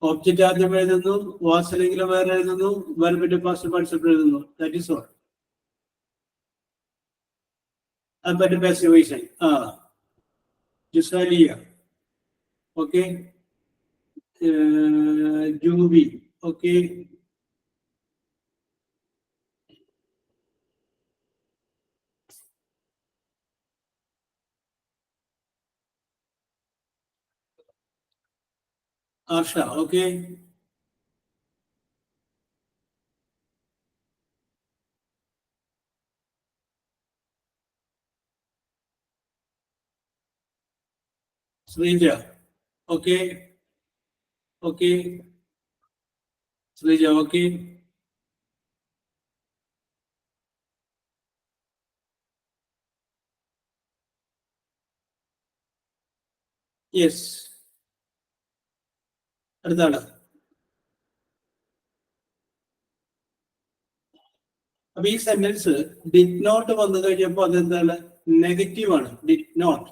Speaker 4: ഒബ്ജക്റ്റ് ആദ്യം എഴുതുന്നു, വാസലെങ്കിലും വേറെ എഴുതുന്നു, വെർബിന്റെ പാസ്റ്റ് പാർട്ടിസിപ്പിൾ എഴുതുന്നു. That is all. അപ്പന്റെ പാസീവ് വോയിസ് ആയി. Jusaliya okay. Jubi okay. Arsha okay. Sreeja okay. Okay, Sreeja okay. Yes, അടുത്താണ്. അപ്പൊ ഈ സെന്റൻസ് ഡിഡ് നോട്ട് വന്നു കഴിഞ്ഞപ്പോ അതെന്താണ്? നെഗറ്റീവ് ആണ്. Did not.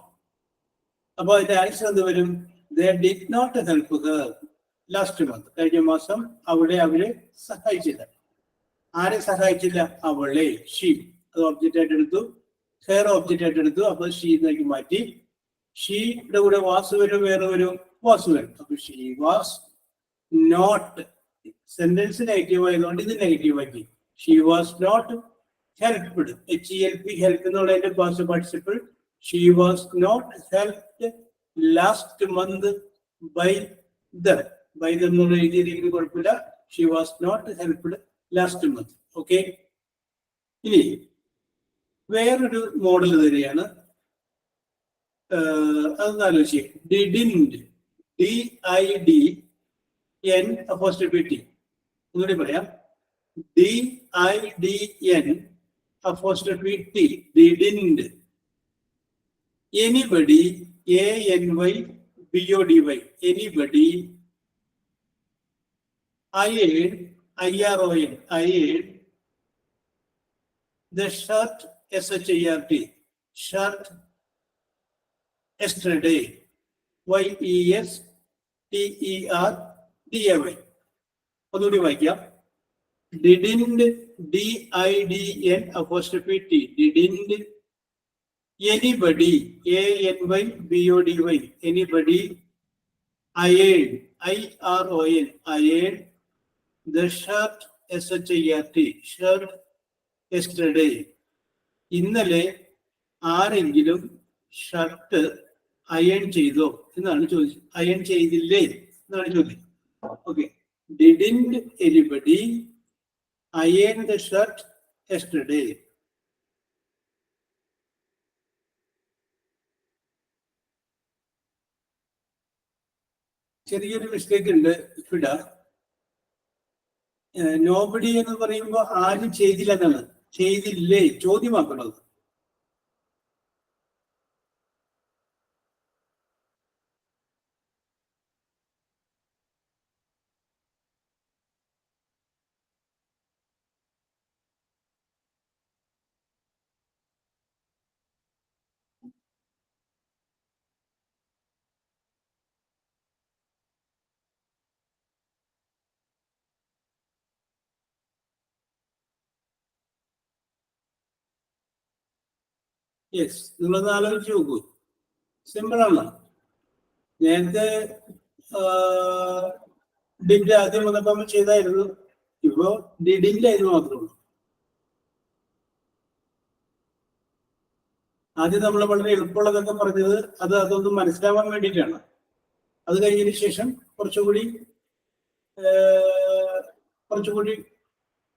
Speaker 4: അപ്പൊ അതിന്റെ ആൻസർ എന്ത് വരും? They did not help her last month. കഴിഞ്ഞ മാസം അവരെ സഹായിച്ചില്ല. ആരെ സഹായിച്ചില്ല? അവളെ. ഷീ അത് ഒബ്ജക്റ്റ് ആയിട്ട് എടുത്തു, ഹെയർ ഒബ്ജക്റ്റ് ആയിട്ട് എടുത്തു. അപ്പൊ ഷീ എന്നേക്ക് മാറ്റി. ഷീയുടെ കൂടെ വാസ് വരും, വേറെ വരും, വാസ് വരും. അപ്പൊ she was not. Sentence negative ആയതുകൊണ്ട് ഇത് നെഗറ്റീവ് ആക്കി. She was not helped. HELP help എന്നുള്ളതിന്റെ past participle. She was not helped last month by them. By them എന്നുള്ള എഴുതിയിരിക്കുന്ന കുഴപ്പമില്ല. She was not helped last month. Okay, ഇനി വേറൊരു model തരികയാണ്. അതൊന്ന് ആലോചിക്കുക. Didn't, DIDN apostrophe T. ഒന്നുകൂടി പറയാം. DIDN apostrophe T. Didn't. Anybody, ANYBODY. Anybody. ironed, IRON. ironed the shirt, SHIRT. shirt yesterday. YESTERDAY. ഒന്നുകൂടി വായിക്കാം. ഡിഡിൻഡ്, DIDN apostrophe T. ഡിഡിൻഡ് anybody, ANYBODY. anybody ironed, IRON. ironed the shirt, SHIRT. shirt yesterday. ഇന്നലെ ആരെങ്കിലും shirt iron ചെയ്തോ എന്നാണ് ചോദിച്ചത്. Iron ചെയ്തില്ലേ എന്നാണ് ചോദ്യം. Okay, ഡിഡിൻഡ് anybody iron the shirt yesterday. ചെറിയൊരു മിസ്റ്റേക്ക് ഉണ്ട് ഇവിടെ. നോബഡി എന്ന് പറയുമ്പോൾ ആരും ചെയ്തില്ല എന്നാണ്. ചെയ്തില്ലേ ചോദ്യമാക്കണത്. യെസ്, നിങ്ങളൊന്ന് ആലോചിച്ച് നോക്കൂ. സിമ്പിളാണ്. നേരത്തെ ഡിഡ് ആദ്യം വന്നപ്പോൾ നമ്മൾ ചെയ്തായിരുന്നു. ഇപ്പോ ഡിഡിന്റെ ആയിരുന്നു മാത്രമേ ഉള്ളൂ. ആദ്യം നമ്മൾ വളരെ എളുപ്പമുള്ളതൊക്കെ പറഞ്ഞത് അതൊന്നും മനസ്സിലാവാൻ വേണ്ടിയിട്ടാണ്. അത് കഴിഞ്ഞതിന് ശേഷം കുറച്ചുകൂടി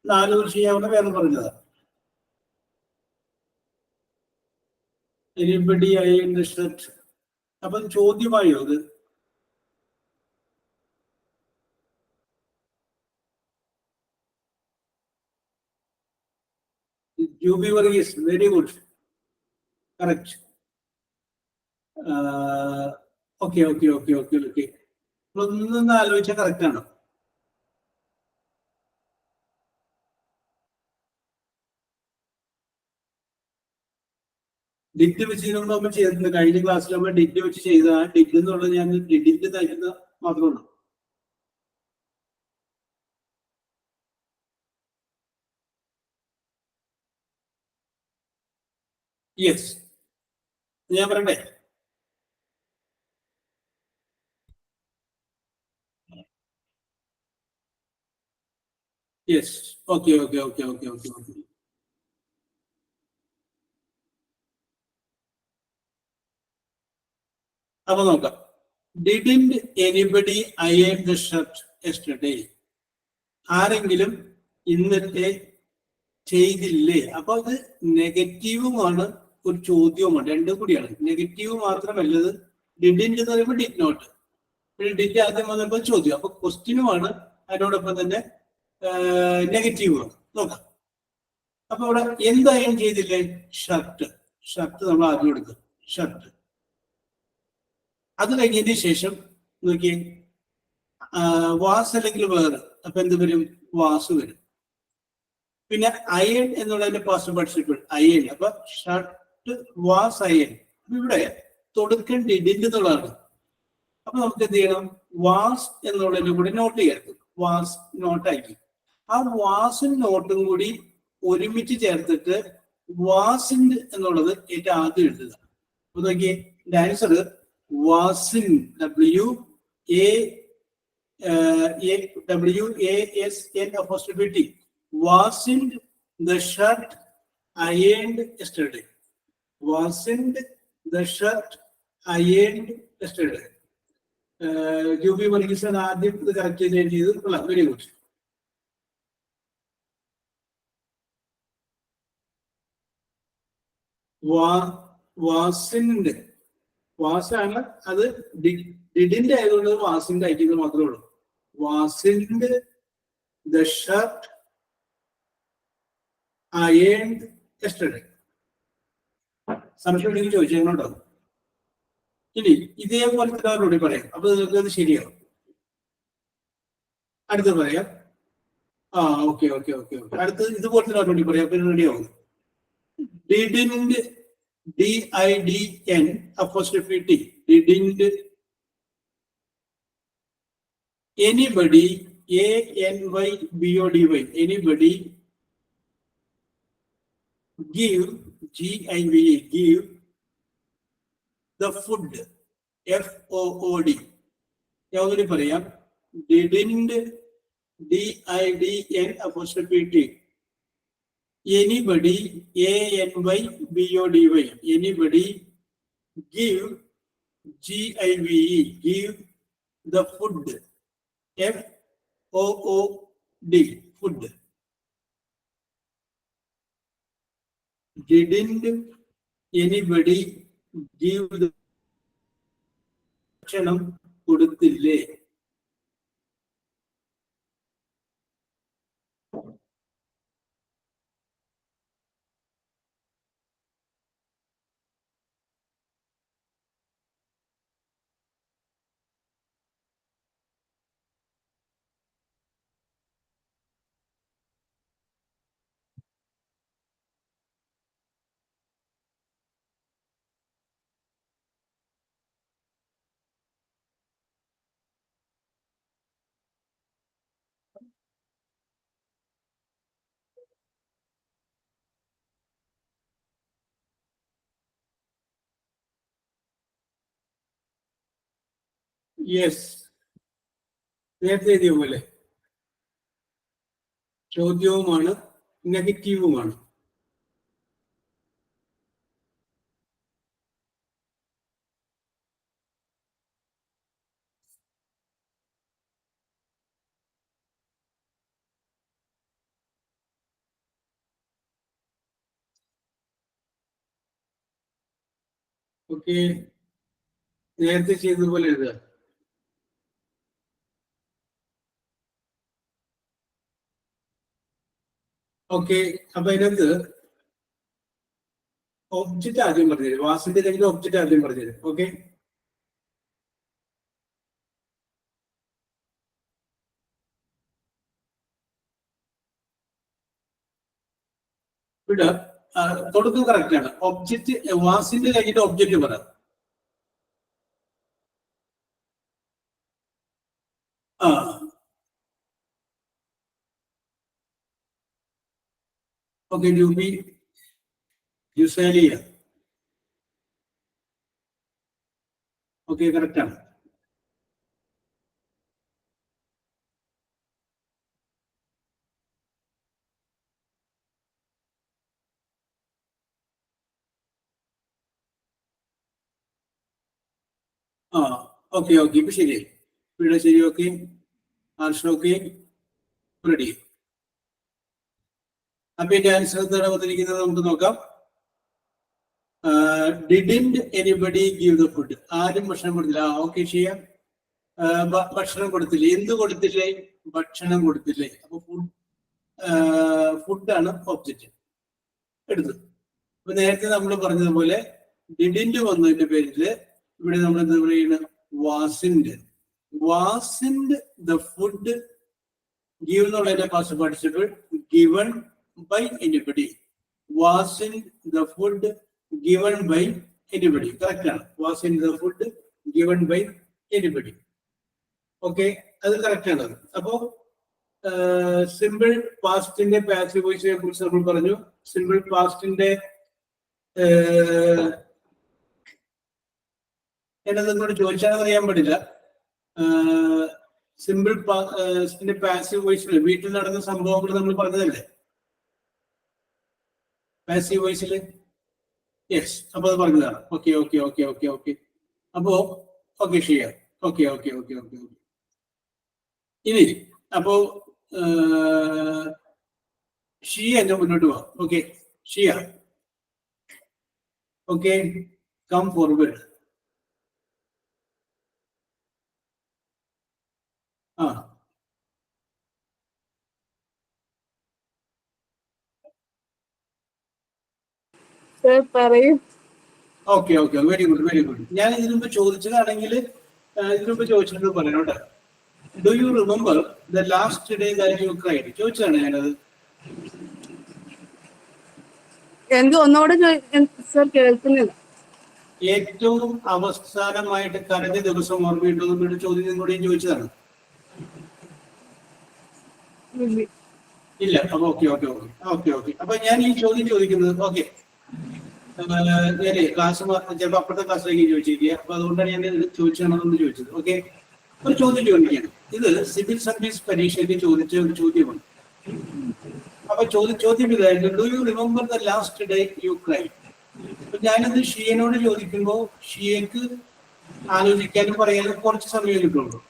Speaker 4: 4 ചെയ്യാവുന്ന വേറെ പറഞ്ഞതാണ്. Anybody I interested. അപ്പൊ ചോദ്യമായോ അത്? Jubi Varghese, very good, correct. Okay okay okay okay okay. ഒന്നൊന്ന് ആലോചിച്ചാൽ കറക്റ്റ് ആണ്. ഡിഗ് വെച്ച് നമ്മൾ ചെയ്തിട്ടുണ്ട്. കഴിഞ്ഞ ക്ലാസ്സിൽ നമ്മൾ ഡിഗ് വെച്ച് ചെയ്ത ഡിഗ് എന്നുള്ളത് ഞാൻ ഡിഡിന്റെ തരുന്ന മാത്രമേ ഉള്ളൂ. യെസ്, ഞാൻ പറയണ്ടേ? Yes, okay okay okay okay okay okay. അപ്പൊ നോക്കാം. Didn't anybody iron the shirt yesterday? ആരെങ്കിലും ഇന്നത്തെ ചെയ്തില്ലേ? അപ്പൊ അത് നെഗറ്റീവുമാണ്, ഒരു ചോദ്യവുമാണ്, രണ്ടും കൂടിയാണ്. നെഗറ്റീവ് മാത്രമല്ലത്. ഡിഡിന്റ് എന്ന് പറയുമ്പോൾ ഡിഡ് നോട്ട്, പിന്നെ ഡിഡ് ആദ്യം വന്നപ്പോൾ ചോദ്യം. അപ്പൊ ക്വസ്റ്റ്യനുമാണ്, അതിനോടൊപ്പം തന്നെ നെഗറ്റീവ്. നോക്കാം. അപ്പൊ ഇവിടെ എന്തായാലും ചെയ്തില്ലേ? ഷർട്ട്. ഷർട്ട് നമ്മൾ ആദ്യം എടുക്കും, ഷർട്ട്. അത് കഴിഞ്ഞതിന് ശേഷം നോക്കിയേ, വാസ് അല്ലെങ്കിൽ വേറെ. അപ്പൊ എന്ത് വരും? വാസ് വരും. പിന്നെ അയൺ എന്നുള്ളതിന്റെ പാസ്റ്റ് പാർട്ടിസിപ്പിൾ അയൺ. അപ്പൊ ഷർട്ട് വാസ് അയൺ. ഇവിടെ തൊടുക്കൻ ഡിഡിന്റ് എന്നുള്ളതാണ്. അപ്പൊ നമുക്ക് എന്ത് ചെയ്യണം? വാസ് എന്നുള്ളതിന്റെ കൂടി നോട്ട് ചേർക്കും. വാസ് നോട്ടാക്കി. ആ വാസും നോട്ടും കൂടി ഒരുമിച്ച് ചേർത്തിട്ട് വാസിൻഡ് എന്നുള്ളത് ഏറ്റവും ആദ്യം എഴുതുക. അപ്പൊ നോക്കിയേ, answer was in, WASN apostrophe. Wasn't the shirt ironed yesterday? Wasn't the shirt ironed yesterday? Jubi Varghese ആദ്യം ഇത് കറക്റ്റ് ചെയ്ത് കൊള്ളാം, വെരി ഗുഡ്. വാസിൻഡ്, വാസാണ്. അത് ഡിഡിന്റെ ആയതുകൊണ്ട് വാസിൻഡ് അയക്കുന്നത് മാത്രമേ ഉള്ളൂ. Wasn't the shirt ironed yesterday. സംശയം ഉണ്ടെങ്കിൽ ചോദിച്ചോ. ഇനി ഇതേപോലത്തെ കൂടി പറയാം. അപ്പൊ നിങ്ങൾക്ക് അത് ശരിയാവും. അടുത്ത് പറയാം. Okay okay okay okay. അടുത്ത് ഇതുപോലത്തെ കൂടി പറയാം. പിന്നെ റെഡിയാവും. Didn't, DIDN apostrophe T. Didn't anybody, ANYBODY, anybody give, GIVE, give the food, FOOD. ഞാൻ ഒന്നുകൂടി പറയാം. Didn't, DIDN apostrophe T. Anybody, ANYBODY, anybody give, GIVE, give the food, FOOD, food. Didn't anybody give the ഭക്ഷണം കൊടുത്തില്ലേ? Yes, നേരത്തെ എഴുതിയ പോലെ ചോദ്യവുമാണ് നെഗറ്റീവുമാണ്. Okay, നേരത്തെ ചെയ്തതുപോലെ എഴുതുക. ഓക്കെ, അപ്പൊ അതിനകത്ത് ഒബ്ജക്റ്റ് ആദ്യം പറഞ്ഞുതരും. വാസിന്റെ കയ്യിൽ ഒബ്ജക്റ്റ് ആദ്യം പറഞ്ഞുതരും. ഓക്കെ, ഇവിടെ തുടക്കം കറക്റ്റ് ആണ്. ഒബ്ജക്റ്റ് വാസിന്റെ കയ്യിൽ ഒബ്ജക്റ്റ് പറ. ആ ഓക്കെ, രൂപി യുസാലിയ. ഓക്കെ, കറക്റ്റ് ആണ്. ആ ഓക്കെ ഓക്കെ, ഇപ്പൊ ശരിയായി. ഇവിടെ ശരി. Okay, answer okay, ready. അപ്പൊ എന്റെ ആൻസർ എന്താണ് വന്നിരിക്കുന്നത് നമുക്ക് നോക്കാം. Didn't anybody give the food? ആരും ഭക്ഷണം കൊടുത്തില്ല. ഓക്കെ, ചെയ്യാം. ഭക്ഷണം കൊടുത്തില്ലേ? എന്ത് കൊടുത്തില്ലേ? ഭക്ഷണം കൊടുത്തില്ലേ? അപ്പൊ ഫുഡാണ് ഒബ്ജക്റ്റ് എടുത്തത്. അപ്പൊ നേരത്തെ നമ്മൾ പറഞ്ഞതുപോലെ ഡിഡിന്റ് വന്നതിന്റെ പേരില് ഇവിടെ നമ്മൾ എന്താ പറയുന്നത്? Wasn't the food. ഗീവ് എന്നുള്ളതിന്റെ past participle given by anybody. Wasn't the food given by anybody. Correct ആണ്. Wasn't the food given by anybody. Okay, അത് കറക്റ്റ് ആണ്. അപ്പോ സിമ്പിൾ പാസ്റ്റിന്റെ പാസീവ് വോയിസിനെ കുറിച്ച് നമ്മൾ പറഞ്ഞു. സിമ്പിൾ പാസ്റ്റിന്റെ എന്നോട് ചോദിച്ചാണെന്ന് അറിയാൻ പാടില്ല. സിമ്പിൾ പാസ്റ്റിന്റെ പാസീവ് വോയിസിൽ വീട്ടിൽ നടന്ന സംഭവങ്ങൾ നമ്മൾ പറഞ്ഞതല്ലേ പാസീവ് വോയിസിൽ? യെസ്, അപ്പൊ അത് പറഞ്ഞതാണ്. Okay okay okay okay okay. അപ്പോ ഓക്കെ, ചെയ്യാം. Okay okay okay okay okay. ഇനി അപ്പോ ഷിയ എന്നെ മുന്നോട്ട് പോവാം. Okay, Shiya. Okay, come forward. ആ
Speaker 7: പറയൂ.
Speaker 4: Okay okay, very good very good. ഞാൻ ഇതിനു മുമ്പ് ചോദിച്ചതാണെങ്കിൽ ഇതിനു മുമ്പ് ചോദിച്ചിട്ട് പറയാം കേട്ടോ. Do you remember the last day that you cried? ചോദിച്ചതാണ് ഞാനത്.
Speaker 7: എനിക്ക് ഒന്നുകൂടെ സർ കേൾക്കുന്നില്ല.
Speaker 4: ഏറ്റവും അവസാനമായിട്ട് കരഞ്ഞ ദിവസം ഓർമ്മയുണ്ടോ എന്നൊരു ചോദ്യം കൂടി ചോദിച്ചതാണ്. ഇല്ല. അപ്പൊ okay okay okay okay okay. അപ്പൊ ഞാൻ ഈ ചോദ്യം ചോദിക്കുന്നത്, ഓക്കെ, ഞാനേ ക്ലാസ് ചിലപ്പോൾ അപ്പുറത്തെ ക്ലാസ്സിലേക്ക് ചോദിച്ചിരിക്കുക. അപ്പൊ അതുകൊണ്ടാണ് ഞാൻ ചോദിച്ചാണെന്ന് ചോദിച്ചത്. ഓക്കെ, ഒരു ചോദ്യം ചോദിക്കുകയാണ്. ഇത് സിവിൽ സർവീസ് പരീക്ഷയ്ക്ക് ചോദിച്ച ഒരു ചോദ്യമാണ്. അപ്പൊ ചോദ്യം ഇതായിരുന്നു, do you remember the last day you cried? അപ്പൊ ഞാനിത് ഷിയനോട് ചോദിക്കുമ്പോൾ ഷിയക്ക് ആലോചിക്കാനും പറയാനും കുറച്ച് സമയം കിട്ടുള്ളൂ.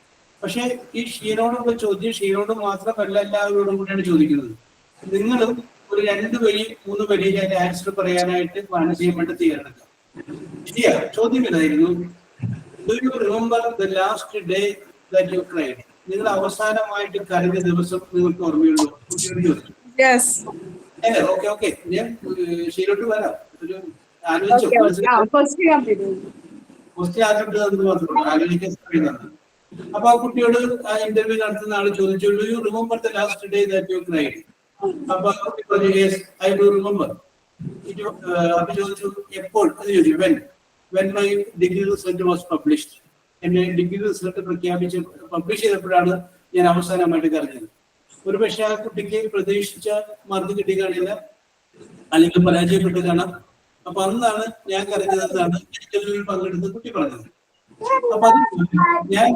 Speaker 4: പക്ഷെ ഈ ഷിയനോടുള്ള ചോദ്യം ഷിയനോട് മാത്രമല്ല, എല്ലാവരോടും കൂടിയാണ് ചോദിക്കുന്നത്. നിങ്ങളും ഒരു 2 വരി 3 വരി അതിന്റെ ആൻസർ പറയാനായിട്ട് മാനസികമായിട്ട് തയ്യാറെടുക്കാം. ഷിയ, ചോദ്യം ഇതായിരുന്നു, do you remember the last day that you cried? നിങ്ങൾ അവസാനമായിട്ട് കരഞ്ഞ ദിവസം നിങ്ങൾക്ക് ഓർമ്മയുണ്ടോ? കുട്ടിയോട് ചോദിച്ചു. ഓക്കെ ഓക്കെ, ഞാൻ ഷീലോട്ട് വരാം. ഒരു ആലോചിച്ചു ക്വസ്റ്റ്യൻ ആദ്യം മാത്രമേ ആലോചിക്കാൻ സമയം. അപ്പൊ ആ കുട്ടിയോട് ആ ഇന്റർവ്യൂ നടത്തുന്ന ആള് ചോദിച്ചു, do you remember the last day that you cried? അപ്പൊ ആ കുട്ടി പറഞ്ഞു, യെസ് ഐ ഡു റിമെമ്പർ. അപ്പൊ ചോദിച്ചു, എപ്പോൾ? അത് ചോദിച്ചു, when my degree result was published. എന്റെ ഡിഗ്രി റിസൾട്ട് പബ്ലിഷ് ചെയ്തപ്പോഴാണ് ഞാൻ അവസാനമായിട്ട് കരഞ്ഞത്. ഒരു പക്ഷെ ആ കുട്ടിക്ക് പ്രതീക്ഷിച്ച മാർക്ക് കിട്ടി കാണില്ല, അല്ലെങ്കിൽ പരാജയപ്പെട്ട് കാണാം. അപ്പൊ അന്നാണ് ഞാൻ കരഞ്ഞതെന്നാണ് ഇന്റർവ്യൂവിൽ പങ്കെടുത്ത കുട്ടി പറഞ്ഞത്. അപ്പൊ അത് ഞാൻ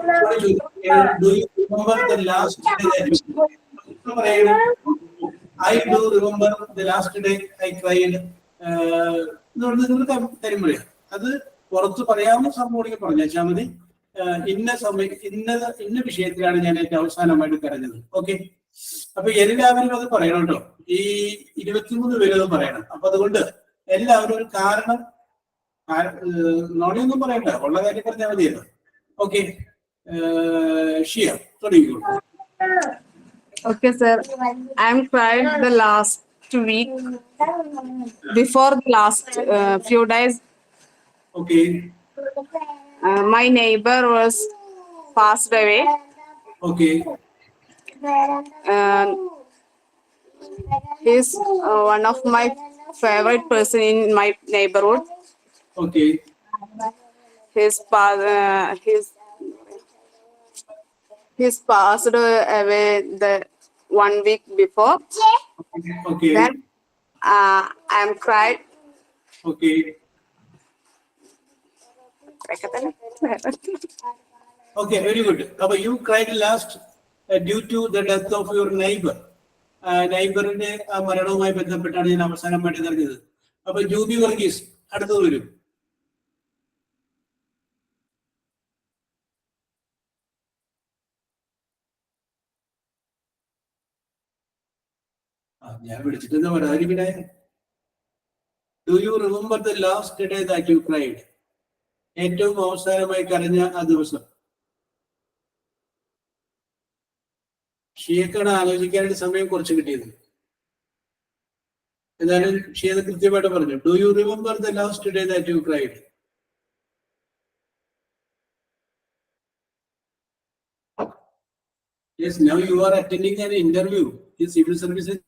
Speaker 4: do you remember the last day പറയണം I do remember the last day I cried നിങ്ങൾ കാര്യം പറയാം. അത് പുറത്ത് പറയാവുന്ന സംഭവം പറഞ്ഞാൽ മതി. ഇന്ന സമയം ഇന്ന വിഷയത്തിലാണ് ഞാൻ ഏറ്റവും അവസാനമായിട്ട് കരഞ്ഞത്. ഓക്കെ, അപ്പൊ എല്ലാവരും അത് പറയണം കേട്ടോ. ഈ 23 പേര് അത് പറയണം. അപ്പൊ അതുകൊണ്ട് എല്ലാവരും ഒരു കാരണം നോണിയൊന്നും പറയണ്ട, ഉള്ള കാര്യം പറഞ്ഞാൽ മതിയല്ലോ. ഓക്കെ, ഷിയ തുടങ്ങിക്കോളൂ.
Speaker 2: Okay, sir. I'm cried the last week. Before the last few days,
Speaker 4: okay
Speaker 2: my neighbor was passed away.
Speaker 4: Okay
Speaker 2: He's one of my favorite person in my neighborhood.
Speaker 4: Okay
Speaker 2: He's passed away the 1 week before.
Speaker 4: Okay
Speaker 2: Then I'm cried.
Speaker 4: Okay okay, very good. അപ്പൊ you cried last due to the death of your neighbour. നൈബറിന്റെ ആ മരണവുമായി ബന്ധപ്പെട്ടാണ് ഞാൻ അവസാനമായിട്ട് നൽകിയത്. അപ്പൊ ജൂബി വർഗീസ് അടുത്തത് വരും. ഞാൻ വിളിച്ചിട്ട് വരാതിരിക്കണേ. Do you remember the last day that you cried? ഏറ്റവും അവസാനമായി കരഞ്ഞ ആ ദിവസം. ഷിയക്കാണ് ആലോചിക്കാനായിട്ട് സമയം കുറച്ച് കിട്ടിയത്. എന്നാലും ഷിയ കൃത്യമായിട്ട് പറഞ്ഞു. Do you remember the last day that you cried? Yes, now you are attending an interview in civil services.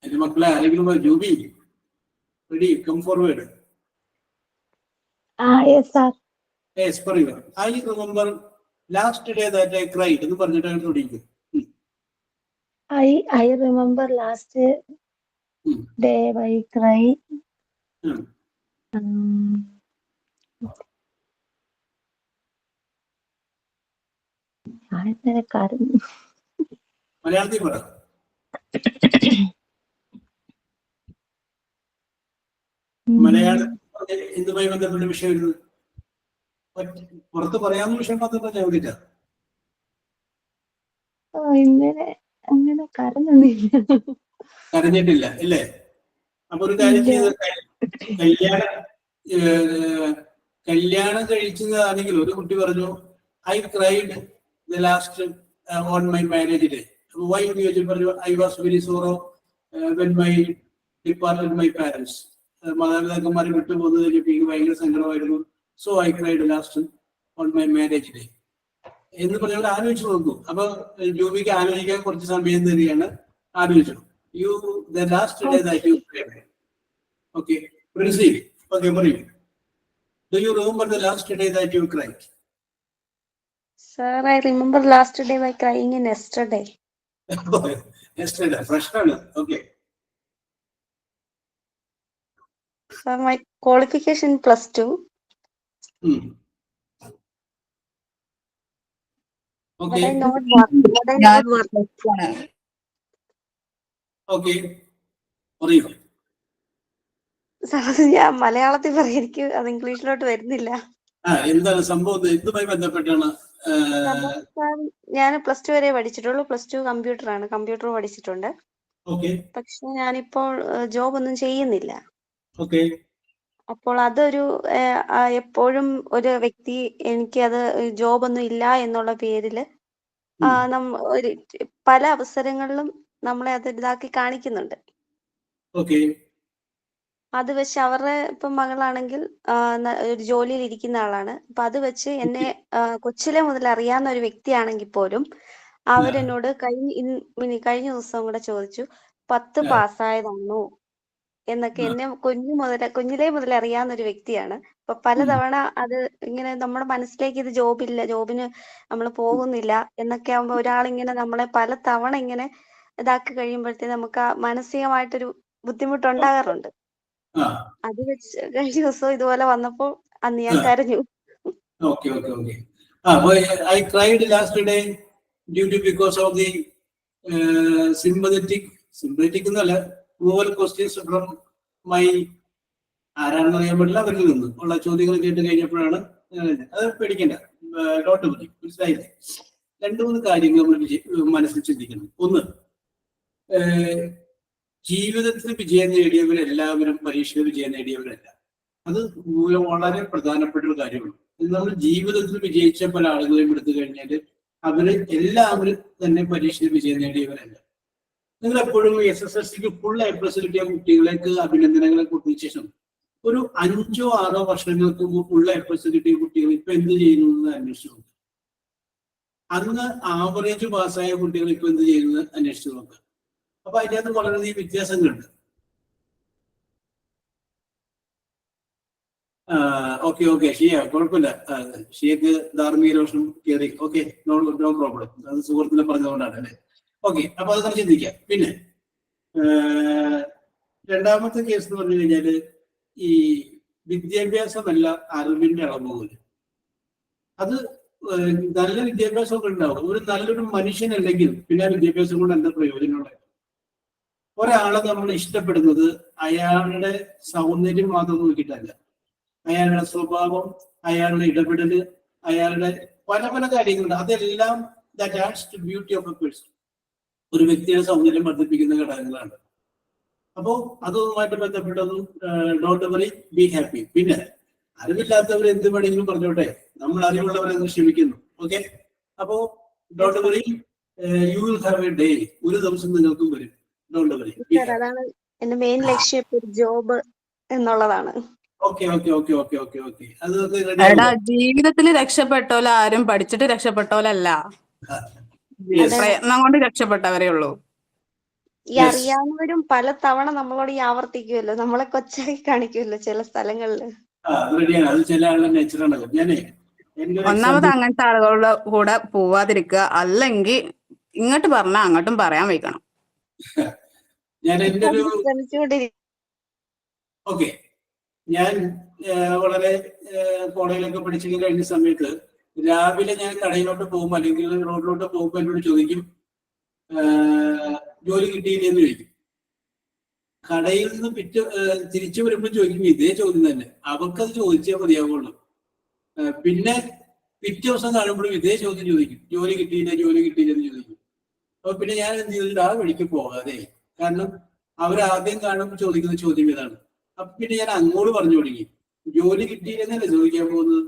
Speaker 4: എന്റെ മക്കളെ ആരെങ്കിലും Jubi ready, come forward.
Speaker 6: Yes, sir.
Speaker 4: Yes പറയുക. I remember last day that I cried എന്ന് പറഞ്ഞിട്ടാണ് തുടങ്ങിയത്.
Speaker 6: I remember last day I cried. ഞാൻ കരഞ്ഞു.
Speaker 4: മലയാളത്തിൽ പറ. മലയാളം എന്തുമായി ബന്ധപ്പെട്ട വിഷയം വരുന്നത്? പുറത്ത് പറയാവുന്ന വിഷയം മാത്രം പറഞ്ഞാൽ മതിയില്ല.
Speaker 6: അങ്ങനെ
Speaker 4: കരഞ്ഞിട്ടില്ല അല്ലേ? അപ്പൊ ഒരു കാര്യം ചെയ്ത് കല്യാണം കഴിക്കുന്നതാണെങ്കിൽ ഒരു കുട്ടി പറഞ്ഞു I cried the last on my marriage day. Why എന്ന് ചോദിച്ചാൽ പറഞ്ഞു I was very sorrow when my departed my parents. മാതാപിതാക്കന്മാരെ വിട്ടുപോകുന്നത് എനിക്ക് ഭയങ്കര സങ്കടമായിരുന്നു. So I cried last on my marriage day എന്ന് പറഞ്ഞാൽ ആലോചിച്ച് നോക്കൂ. അപ്പൊ ജൂബിക്ക് ആലോചിക്കാൻ കുറച്ച് സമയം തരികയാണ്. ആലോചിച്ചു. You the last day that you cried. Okay, Princy okay പറയൂ. Do you remember the last day that you cried?
Speaker 5: Sir, I remember last day by crying in yesterday.
Speaker 4: Yesterday, fresh ആണ്. Okay.
Speaker 5: Sir, my qualification +2.
Speaker 4: Okay
Speaker 5: But I not work.
Speaker 4: Okay പറയൂ.
Speaker 5: Sir, ഞാൻ മലയാളത്തിൽ പറയായിരിക്കും, അത് ഇംഗ്ലീഷിലോട്ട് വരുന്നില്ല.
Speaker 4: എന്താണ് സംഭവം? എന്തുമായി ബന്ധപ്പെട്ടാണ്?
Speaker 5: ഞാൻ +2 വരെ പഠിച്ചിട്ടുള്ളൂ. +2 കമ്പ്യൂട്ടറാണ്, കമ്പ്യൂട്ടർ പഠിച്ചിട്ടുണ്ട്. പക്ഷെ ഞാനിപ്പോൾ ജോബ് ഒന്നും ചെയ്യുന്നില്ല. അപ്പോൾ അതൊരു എപ്പോഴും ഒരു വ്യക്തി എനിക്ക് അത് ജോബൊന്നും ഇല്ല എന്നുള്ള പേരില് ഒരു പല അവസരങ്ങളിലും നമ്മളെ അത് ഇതാക്കി കാണിക്കുന്നുണ്ട്. അത് വെച്ച് അവരുടെ ഇപ്പം മകളാണെങ്കിൽ ഒരു ജോലിയിൽ ഇരിക്കുന്ന ആളാണ്. അപ്പൊ അത് വെച്ച് എന്നെ കൊച്ചിലെ മുതൽ അറിയാവുന്ന ഒരു വ്യക്തിയാണെങ്കിൽ പോലും അവരെന്നോട് കഴിഞ്ഞ ദിവസം കൂടെ ചോദിച്ചു 10 പാസ്സായതാണോ എന്നൊക്കെ എന്നെ കുഞ്ഞിലേ മുതൽ അറിയാവുന്ന ഒരു വ്യക്തിയാണ്. അപ്പൊ പലതവണ അത് ഇങ്ങനെ നമ്മുടെ മനസ്സിലേക്ക് ഇത് ജോബിന് നമ്മൾ പോകുന്നില്ല എന്നൊക്കെ ആകുമ്പോൾ ഒരാളിങ്ങനെ നമ്മളെ പല തവണ ഇങ്ങനെ ഇതാക്കി കഴിയുമ്പോഴത്തേക്ക് നമുക്ക് ആ മാനസികമായിട്ടൊരു ബുദ്ധിമുട്ടുണ്ടാകാറുണ്ട്. അത് വെച്ച് കഴിഞ്ഞ ദിവസം ഇതുപോലെ വന്നപ്പോ അന്ന് ഞാൻ കരഞ്ഞു.
Speaker 4: Okay. I cried last day because of the sympathetic എന്നല്ല ഓവർ ക്വസ്റ്റ്യൻസ് ഫ്രം മൈ ആരാണെന്ന് അറിയാൻ പറ്റില്ല അവരിൽ നിന്ന് ഉള്ള ചോദ്യങ്ങൾ കേട്ട് കഴിഞ്ഞപ്പോഴാണ്. അത് പേടിക്കണ്ട, ഡോട്ട് മതി, മനസ്സിലായില്ലേ? 2-3 കാര്യങ്ങൾ നമ്മൾ മനസ്സിൽ ചിന്തിക്കണം. ഒന്ന്, ജീവിതത്തിൽ വിജയം നേടിയവരെല്ലാവരും പരീക്ഷയിൽ വിജയം നേടിയവരല്ല. അത് വളരെ പ്രധാനപ്പെട്ട ഒരു കാര്യമാണ്. നമ്മൾ ജീവിതത്തിൽ വിജയിച്ച പല ആളുകളെയും എടുത്തു കഴിഞ്ഞാൽ അവര് എല്ലാവരും തന്നെ പരീക്ഷയിൽ വിജയം നേടിയവരല്ല. നിങ്ങൾ എപ്പോഴും SSLCക്ക് ഫുൾ A+ കിട്ടിയ കുട്ടികളേക്ക് അഭിനന്ദനങ്ങളെ കൊടുത്തതിന് ശേഷം ഒരു 5-6 വർഷങ്ങൾക്ക് ഫുൾ A+ കിട്ടിയ കുട്ടികൾ ഇപ്പൊ എന്ത് ചെയ്യുന്നു എന്ന് അന്വേഷിച്ചു നോക്കുക. അന്ന് ആവറേജ് പാസ്സായ കുട്ടികൾ ഇപ്പൊ എന്ത് ചെയ്യുന്നത് അന്വേഷിച്ചു നോക്കുക. അപ്പൊ അതിനകത്ത് വളരെയധികം വ്യത്യാസങ്ങളുണ്ട്. ഓക്കെ ഷിയ, കുഴപ്പമില്ല. ഷിയക്ക് ധാർമ്മിക രോഷം കയറി. Okay, no problem. അത് സുഹൃത്തിനെ പറഞ്ഞതുകൊണ്ടാണ് അല്ലേ? ഓക്കെ, അപ്പൊ അത് നമുക്ക് ചിന്തിക്കാം. പിന്നെ രണ്ടാമത്തെ കേസ് എന്ന് പറഞ്ഞു കഴിഞ്ഞാല് ഈ വിദ്യാഭ്യാസമല്ല അറിവിന്റെ അളവുകൾ. അത് നല്ല വിദ്യാഭ്യാസമൊക്കെ ഉണ്ടാവും. ഒരു നല്ലൊരു മനുഷ്യനല്ലെങ്കിൽ പിന്നെ ആ വിദ്യാഭ്യാസം കൊണ്ട് എന്താ പ്രയോജനമുള്ളത്? ഒരാളെ നമ്മൾ ഇഷ്ടപ്പെടുന്നത് അയാളുടെ സൗന്ദര്യം മാത്രം നോക്കിയിട്ടല്ല, അയാളുടെ സ്വഭാവം, അയാളുടെ ഇടപെടല്, അയാളുടെ പല പല കാര്യങ്ങളുണ്ട്. അതെല്ലാം that adds to beauty of a person. ഒരു വ്യക്തിയുടെ സൗന്ദര്യം വർദ്ധിപ്പിക്കുന്ന ഘടകങ്ങളാണ്. അപ്പോ അതുമായിട്ട് ബന്ധപ്പെട്ടതും ഡോണ്ട് വറി, ബി ഹാപ്പി. പിന്നെ അറിവില്ലാത്തവർ എന്ത് വേണമെങ്കിലും പറഞ്ഞോട്ടെ, നമ്മൾ അറിവുള്ളവരെന്ന് ക്ഷമിക്കുന്നു. ഓക്കെ, അപ്പോ don't worry, you will have a day. ഒരു ദിവസം നിങ്ങൾക്കും വരും. Don't worry.
Speaker 5: അതാണ് എന്റെ മെയിൻ ലക്ഷ്യം, ജോബ് എന്നുള്ളതാണ്.
Speaker 2: എടാ, ജീവിതത്തിൽ രക്ഷപ്പെട്ടോല ആരും പഠിച്ചിട്ട് രക്ഷപ്പെട്ടോലല്ല, പ്രയത്നം കൊണ്ട് രക്ഷപ്പെട്ടവരേ ഉള്ളൂ.
Speaker 5: ഈ അറിയാവുന്നവരും പല തവണ നമ്മളോട് ഈ ആവർത്തിക്കുമല്ലോ, നമ്മളെ കൊച്ചായി കാണിക്കുമല്ലോ ചില സ്ഥലങ്ങളില്.
Speaker 2: ഒന്നാമത് അങ്ങനത്തെ ആളുകളുടെ കൂടെ പോവാതിരിക്കുക, അല്ലെങ്കിൽ ഇങ്ങോട്ട് പറഞ്ഞാൽ അങ്ങോട്ടും പറയാൻ വയ്ക്കണം.
Speaker 4: ഞാൻ വളരെ കോളേജിലൊക്കെ പഠിച്ചു കഴിഞ്ഞ സമയത്ത് രാവിലെ ഞാൻ കടയിലോട്ട് പോകുമ്പോൾ അല്ലെങ്കിൽ റോഡിലോട്ട് പോകുമ്പോൾ എന്നോട് ചോദിക്കും, ജോലി കിട്ടിയില്ലെന്ന് ചോദിക്കും. കടയിൽ നിന്ന് തിരിച്ചു വരുമ്പോൾ ചോദിക്കും ഇതേ ചോദ്യം തന്നെ. അവർക്കത് ചോദിച്ചേ മതിയാവുള്ളൂ. പിന്നെ പിറ്റേ ദിവസം കാണുമ്പോഴും ഇതേ ചോദ്യം ചോദിക്കും, ജോലി കിട്ടിയില്ലെന്ന് ചോദിക്കും. അപ്പൊ പിന്നെ ഞാൻ എന്ത് ചെയ്തിട്ട് ആ വഴിക്ക് പോകാതെ, കാരണം അവരാദ്യം കാണുമ്പോൾ ചോദിക്കുന്ന ചോദ്യം ഇതാണ്. അപ്പൊ പിന്നെ ഞാൻ അങ്ങോട്ട് പറഞ്ഞു തുടങ്ങി, ജോലി കിട്ടിയില്ലെന്നല്ലേ ചോദിക്കാൻ പോകുന്നത്?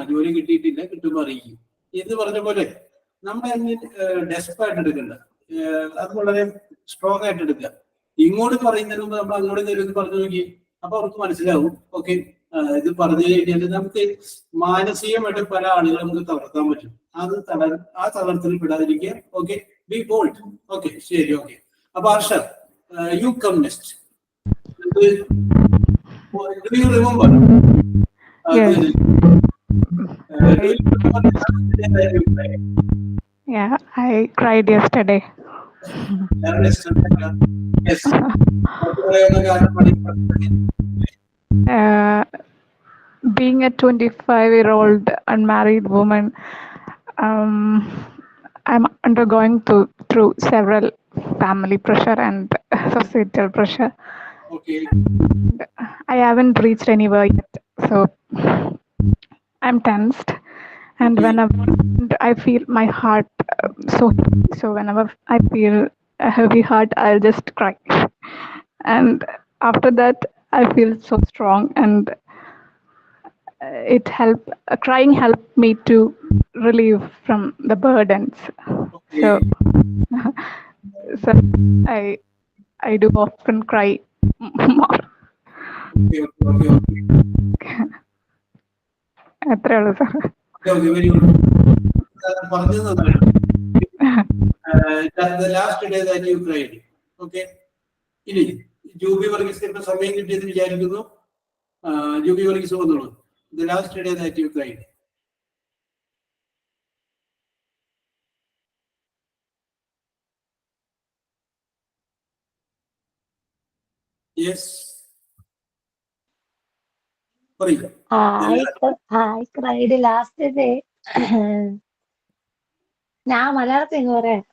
Speaker 4: ജോലി കിട്ടിയിട്ടില്ല, കിട്ടുമ്പോൾ അറിയിക്കും എന്ന് പറഞ്ഞ പോലെ നമ്മൾ ഡെസ്പായിട്ട് എടുക്കണ്ട, അത് വളരെ സ്ട്രോങ് ആയിട്ട് എടുക്കുക. ഇങ്ങോട്ട് പറയുന്നതിന് മുമ്പ് നമ്മൾ അങ്ങോട്ട് തരുമെന്ന് പറഞ്ഞു നോക്കി. അപ്പൊ അവർക്ക് മനസ്സിലാവും, ഓക്കെ ഇത് പറഞ്ഞു കഴിഞ്ഞാൽ നമുക്ക് മാനസികമായിട്ട് പല ആളുകളെ നമുക്ക് തളർത്താൻ പറ്റും. ആ തളർത്തിൽ പെടാതിരിക്കുക. Okay, be bold. ഓക്കെ, ശരി. ഓക്കെ, അപ്പൊ Harsha, you come next. Do you remember?
Speaker 6: Yes. Yeah, I cried yesterday.
Speaker 4: Yes.
Speaker 6: Being a 25-year-old unmarried woman, I'm undergoing through several family pressure and societal pressure.
Speaker 4: Okay.
Speaker 6: I haven't reached anywhere yet, so I'm tensed, and whenever I feel my heart so whenever I feel a heavy heart, I'll just cry, and after that I feel so strong, and crying helped me to relieve from the burdens.
Speaker 4: Okay.
Speaker 6: So I do often cry more.
Speaker 4: Okay.
Speaker 6: അത്രേ ഉള്ളൂ sir.
Speaker 4: Very good. പറഞ്ഞത് the last day that you cried. Okay. ഇനി ജൂബി വർഗീസ് ഇപ്പൊ സമയം കിട്ടിയെന്ന് വിചാരിക്കുന്നു. ജൂബി വർഗീസ് വന്നോളൂ. The last day that you cried. Yes. Sorry.
Speaker 8: I cried last day. ഞാൻ മലയാളത്തിൽ പറയാം.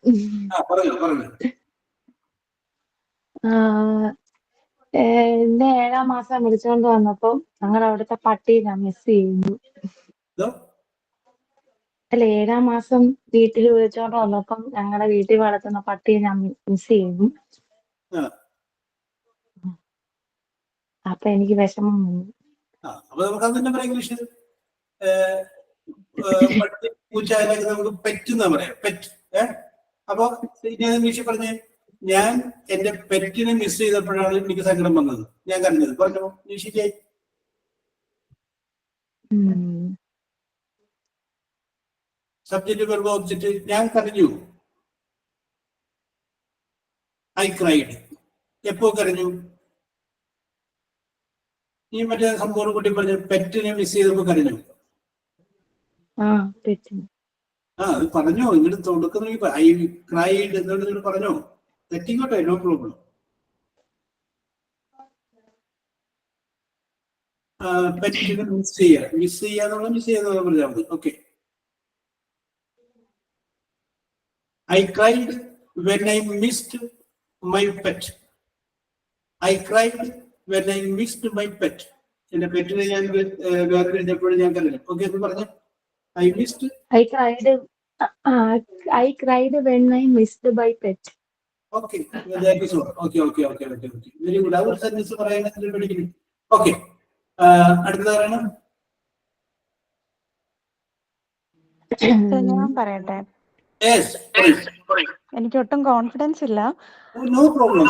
Speaker 8: എന്നെ 7-ാം മാസം വിളിച്ചോണ്ട് വന്നപ്പോ ഞങ്ങൾ അവിടുത്തെ പട്ടി ഞാൻ മിസ് ചെയ്യുന്നു. അല്ല, 7-ാം മാസം വീട്ടിൽ വിളിച്ചോണ്ട് വന്നപ്പം ഞങ്ങളുടെ വീട്ടിൽ വളർത്തുന്ന പട്ടിയെ ഞാൻ മിസ് ചെയ്യുന്നു. അപ്പൊ എനിക്ക് വിഷമം വന്നു.
Speaker 4: അപ്പൊ നമുക്ക് അത് തന്നെ പറയാം ഇംഗ്ലീഷിൽ. പട്ടി പൂച്ച അതിനൊക്കെ നമുക്ക് പെറ്റ് എന്നാ പറയാം, പെറ്റ്. അപ്പൊ ഞാൻ ഇംഗ്ലീഷിൽ പറഞ്ഞേ, ഞാൻ എന്റെ പെറ്റിനെ മിസ് ചെയ്തപ്പോഴാണ് എനിക്ക് സങ്കടം വന്നത്, ഞാൻ കരഞ്ഞത്. പറഞ്ഞോ ഇംഗ്ലീഷിലായി. Subject verb object. ഞാൻ കരഞ്ഞു. I cried. എപ്പോ കരഞ്ഞു? ഈ മറ്റേ സംഭവം കുട്ടി പറഞ്ഞു പെറ്റിനെ മിസ് ചെയ്തപ്പോ കരഞ്ഞു. അത് പറഞ്ഞോ, ഇങ്ങോട്ട് തുടക്കുന്ന ഐ ക്രൈഡ് എന്നോട് നിങ്ങൾ പറഞ്ഞോ, തെറ്റിക്കോട്ടെ, നോ പ്രോബ്ലം. പെറ്റിനെ മിസ് ചെയ്യാന്നുള്ള മിസ് ചെയ്യാന്നുള്ള പറഞ്ഞാൽ മതി. Okay. I cried when I missed my pet. I cried when I missed my pet. എന്റെ പെറ്റിനെ ഞാൻ വേർതിരിഞ്ഞപ്പോഴും ഞാൻ കരഞ്ഞു. ഓക്കെ, അത് പറഞ്ഞു. I cried when I missed my pet. Okay, that is all. Okay. Very good. ആ ഒരു സെന്റൻസ് പറയാനായിട്ട് പഠിക്കുന്നു. ഓക്കെ, അടുത്തതാണ്.
Speaker 9: ഞാൻ പറയട്ടെ?
Speaker 4: Yes,
Speaker 9: എനിക്ക് ഒട്ടും കോൺഫിഡൻസ് ഇല്ല.
Speaker 4: No problem.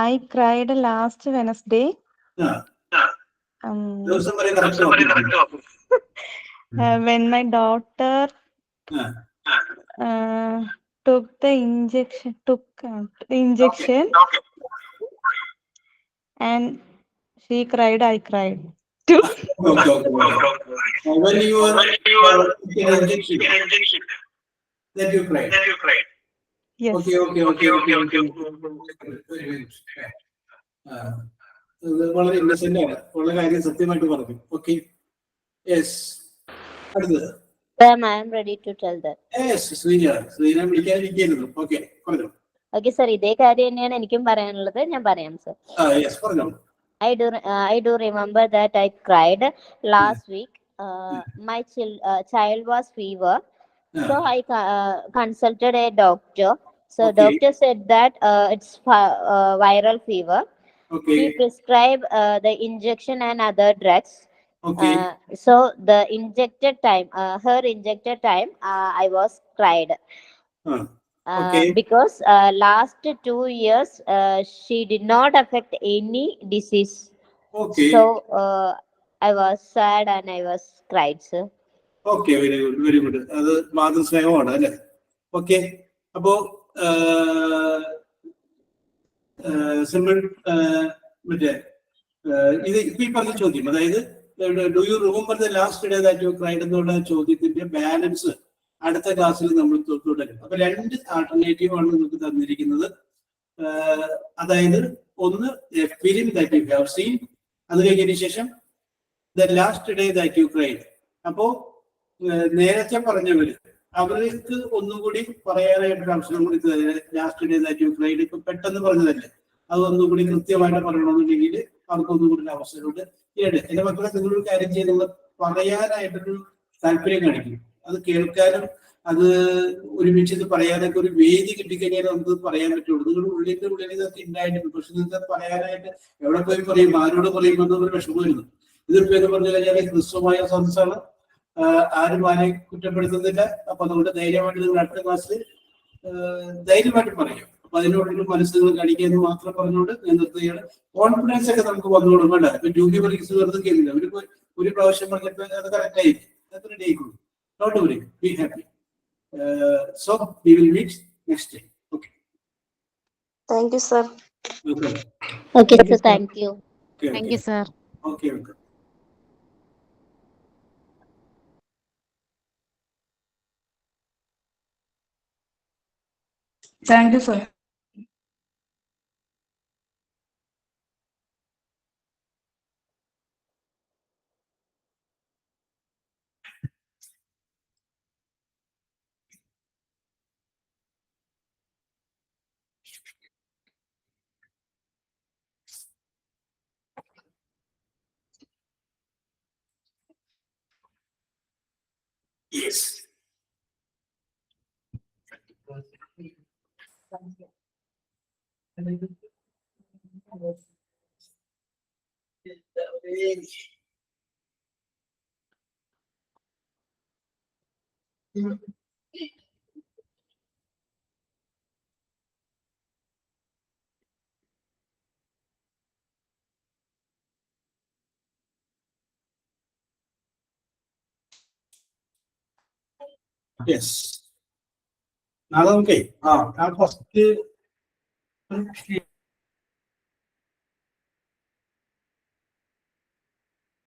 Speaker 9: I cried last Wednesday. When my daughter took the injection, and she cried, I cried too.
Speaker 4: When you were injection, that you cried.
Speaker 9: Yes.
Speaker 4: Okay. വളരെ ഇന്നസെന്റ് ആണ്, ഉള്ള കാര്യം സത്യമായിട്ട് പറഞ്ഞു. Okay, yes. അടുത്തത്.
Speaker 1: I am ready to tell that.
Speaker 4: Yes, Sreena വിളിക്കാതിരിക്കരുത്. Okay, പറഞ്ഞു.
Speaker 1: Okay sir, ഇതേ കാര്യം തന്നെയാണ് എനിക്കും പറയാനുള്ളത്. ഞാൻ പറയാം സർ.
Speaker 4: യെസ്, പറഞ്ഞു.
Speaker 1: I do remember that I cried last week. My child was fever, so I consulted a doctor. So doctor said that it's viral fever.
Speaker 4: Okay.
Speaker 1: He prescribed the injection and other drugs.
Speaker 4: Okay.
Speaker 1: So the injected time, her injected time, I was cried.
Speaker 4: Okay.
Speaker 1: Because last 2 years she did not affect any disease.
Speaker 4: Okay.
Speaker 1: So I was sad and I was cried, sir.
Speaker 4: Okay, very good. അത് മാതൃസ്നേഹമാണ് അല്ലേ? Okay, അപ്പോ simple മറ്റേ ഇത് ഇപ്പൊ ഈ പറഞ്ഞ ചോദ്യം, അതായത് do you remember the last day that you cried എന്നുള്ള ചോദ്യത്തിന്റെ ബാലൻസ് അടുത്ത ക്ലാസ്സിൽ നമ്മൾ തുടരും. അപ്പൊ 2 ആൾട്ടർനേറ്റീവ് ആണ് നമുക്ക് തന്നിരിക്കുന്നത്. അതായത് ഒന്ന് film that you have seen, അത് കഴിഞ്ഞതിന് ശേഷം the last day that you cried. അപ്പോ നേരത്തെ പറഞ്ഞവര് അവർക്ക് ഒന്നുകൂടി പറയാനായിട്ടൊരു അവസരം കൂടി, last day that you cried ഇപ്പൊ പെട്ടെന്ന് പറഞ്ഞതല്ലേ, അതൊന്നുകൂടി കൃത്യമായിട്ട് പറയണമെന്നുണ്ടെങ്കിൽ അവർക്ക് ഒന്നുകൂടി ഒരു അവസരമുണ്ട്. എന്റെ മക്കളെ, നിങ്ങളൊരു കാര്യം ചെയ്ത് നിങ്ങൾ പറയാനായിട്ടൊരു താല്പര്യം കാണിക്കും. അത് കേൾക്കാനും അത് ഒരുമിച്ച് പറയാനൊക്കെ ഒരു വേദി കിട്ടിക്കഴിഞ്ഞാൽ നമുക്ക് പറയാൻ പറ്റുള്ളൂ. നിങ്ങൾ ഉള്ളിൽ ഇതൊക്കെ ഉണ്ടായിട്ടുണ്ട്, പക്ഷെ നിങ്ങൾക്ക് പറയാനായിട്ട് എവിടെ പോയി പറയും, ആരോട് പറയുമെന്നൊരു വിഷമം വരുന്നു. ഇതിപ്പോ എന്ന് പറഞ്ഞു കഴിഞ്ഞാൽ ഹ്രസ്വമായ സംസാണ്, ആരും ആരെ കുറ്റപ്പെടുത്തുന്നില്ല. അപ്പൊ അതുകൊണ്ട് ധൈര്യമായിട്ട് നിങ്ങൾ അടുത്ത ക്ലാസ്സിൽ ധൈര്യമായിട്ട് പറയും. അപ്പൊ അതിനോടൊരു മനസ്സുകൾ കാണിക്കാന്ന് മാത്രം പറഞ്ഞുകൊണ്ട് ഞാൻ നിർത്തുകയാണ്. കോൺഫിഡൻസ് ഒക്കെ നമുക്ക് വന്നു കൊടുക്കണ്ട. ഇപ്പൊ ജൂബി വർഗീസ് വെറുതെ കേൾക്കില്ല, ഒരു പ്രാവശ്യം പറഞ്ഞപ്പോൾ അത് കറക്റ്റ് ആയിരിക്കും, അത്ര ഡേക്കുള്ളൂ. Don't worry, be happy. So we will meet next time. Okay.
Speaker 5: Thank you, sir.
Speaker 4: Welcome.
Speaker 1: Okay, sir. Thank you.
Speaker 4: Okay.
Speaker 3: Thank
Speaker 4: Okay.
Speaker 3: You sir.
Speaker 4: Okay. Welcome.
Speaker 9: Thank you, sir.
Speaker 4: Yes. Yes. Now, okay. Now, first.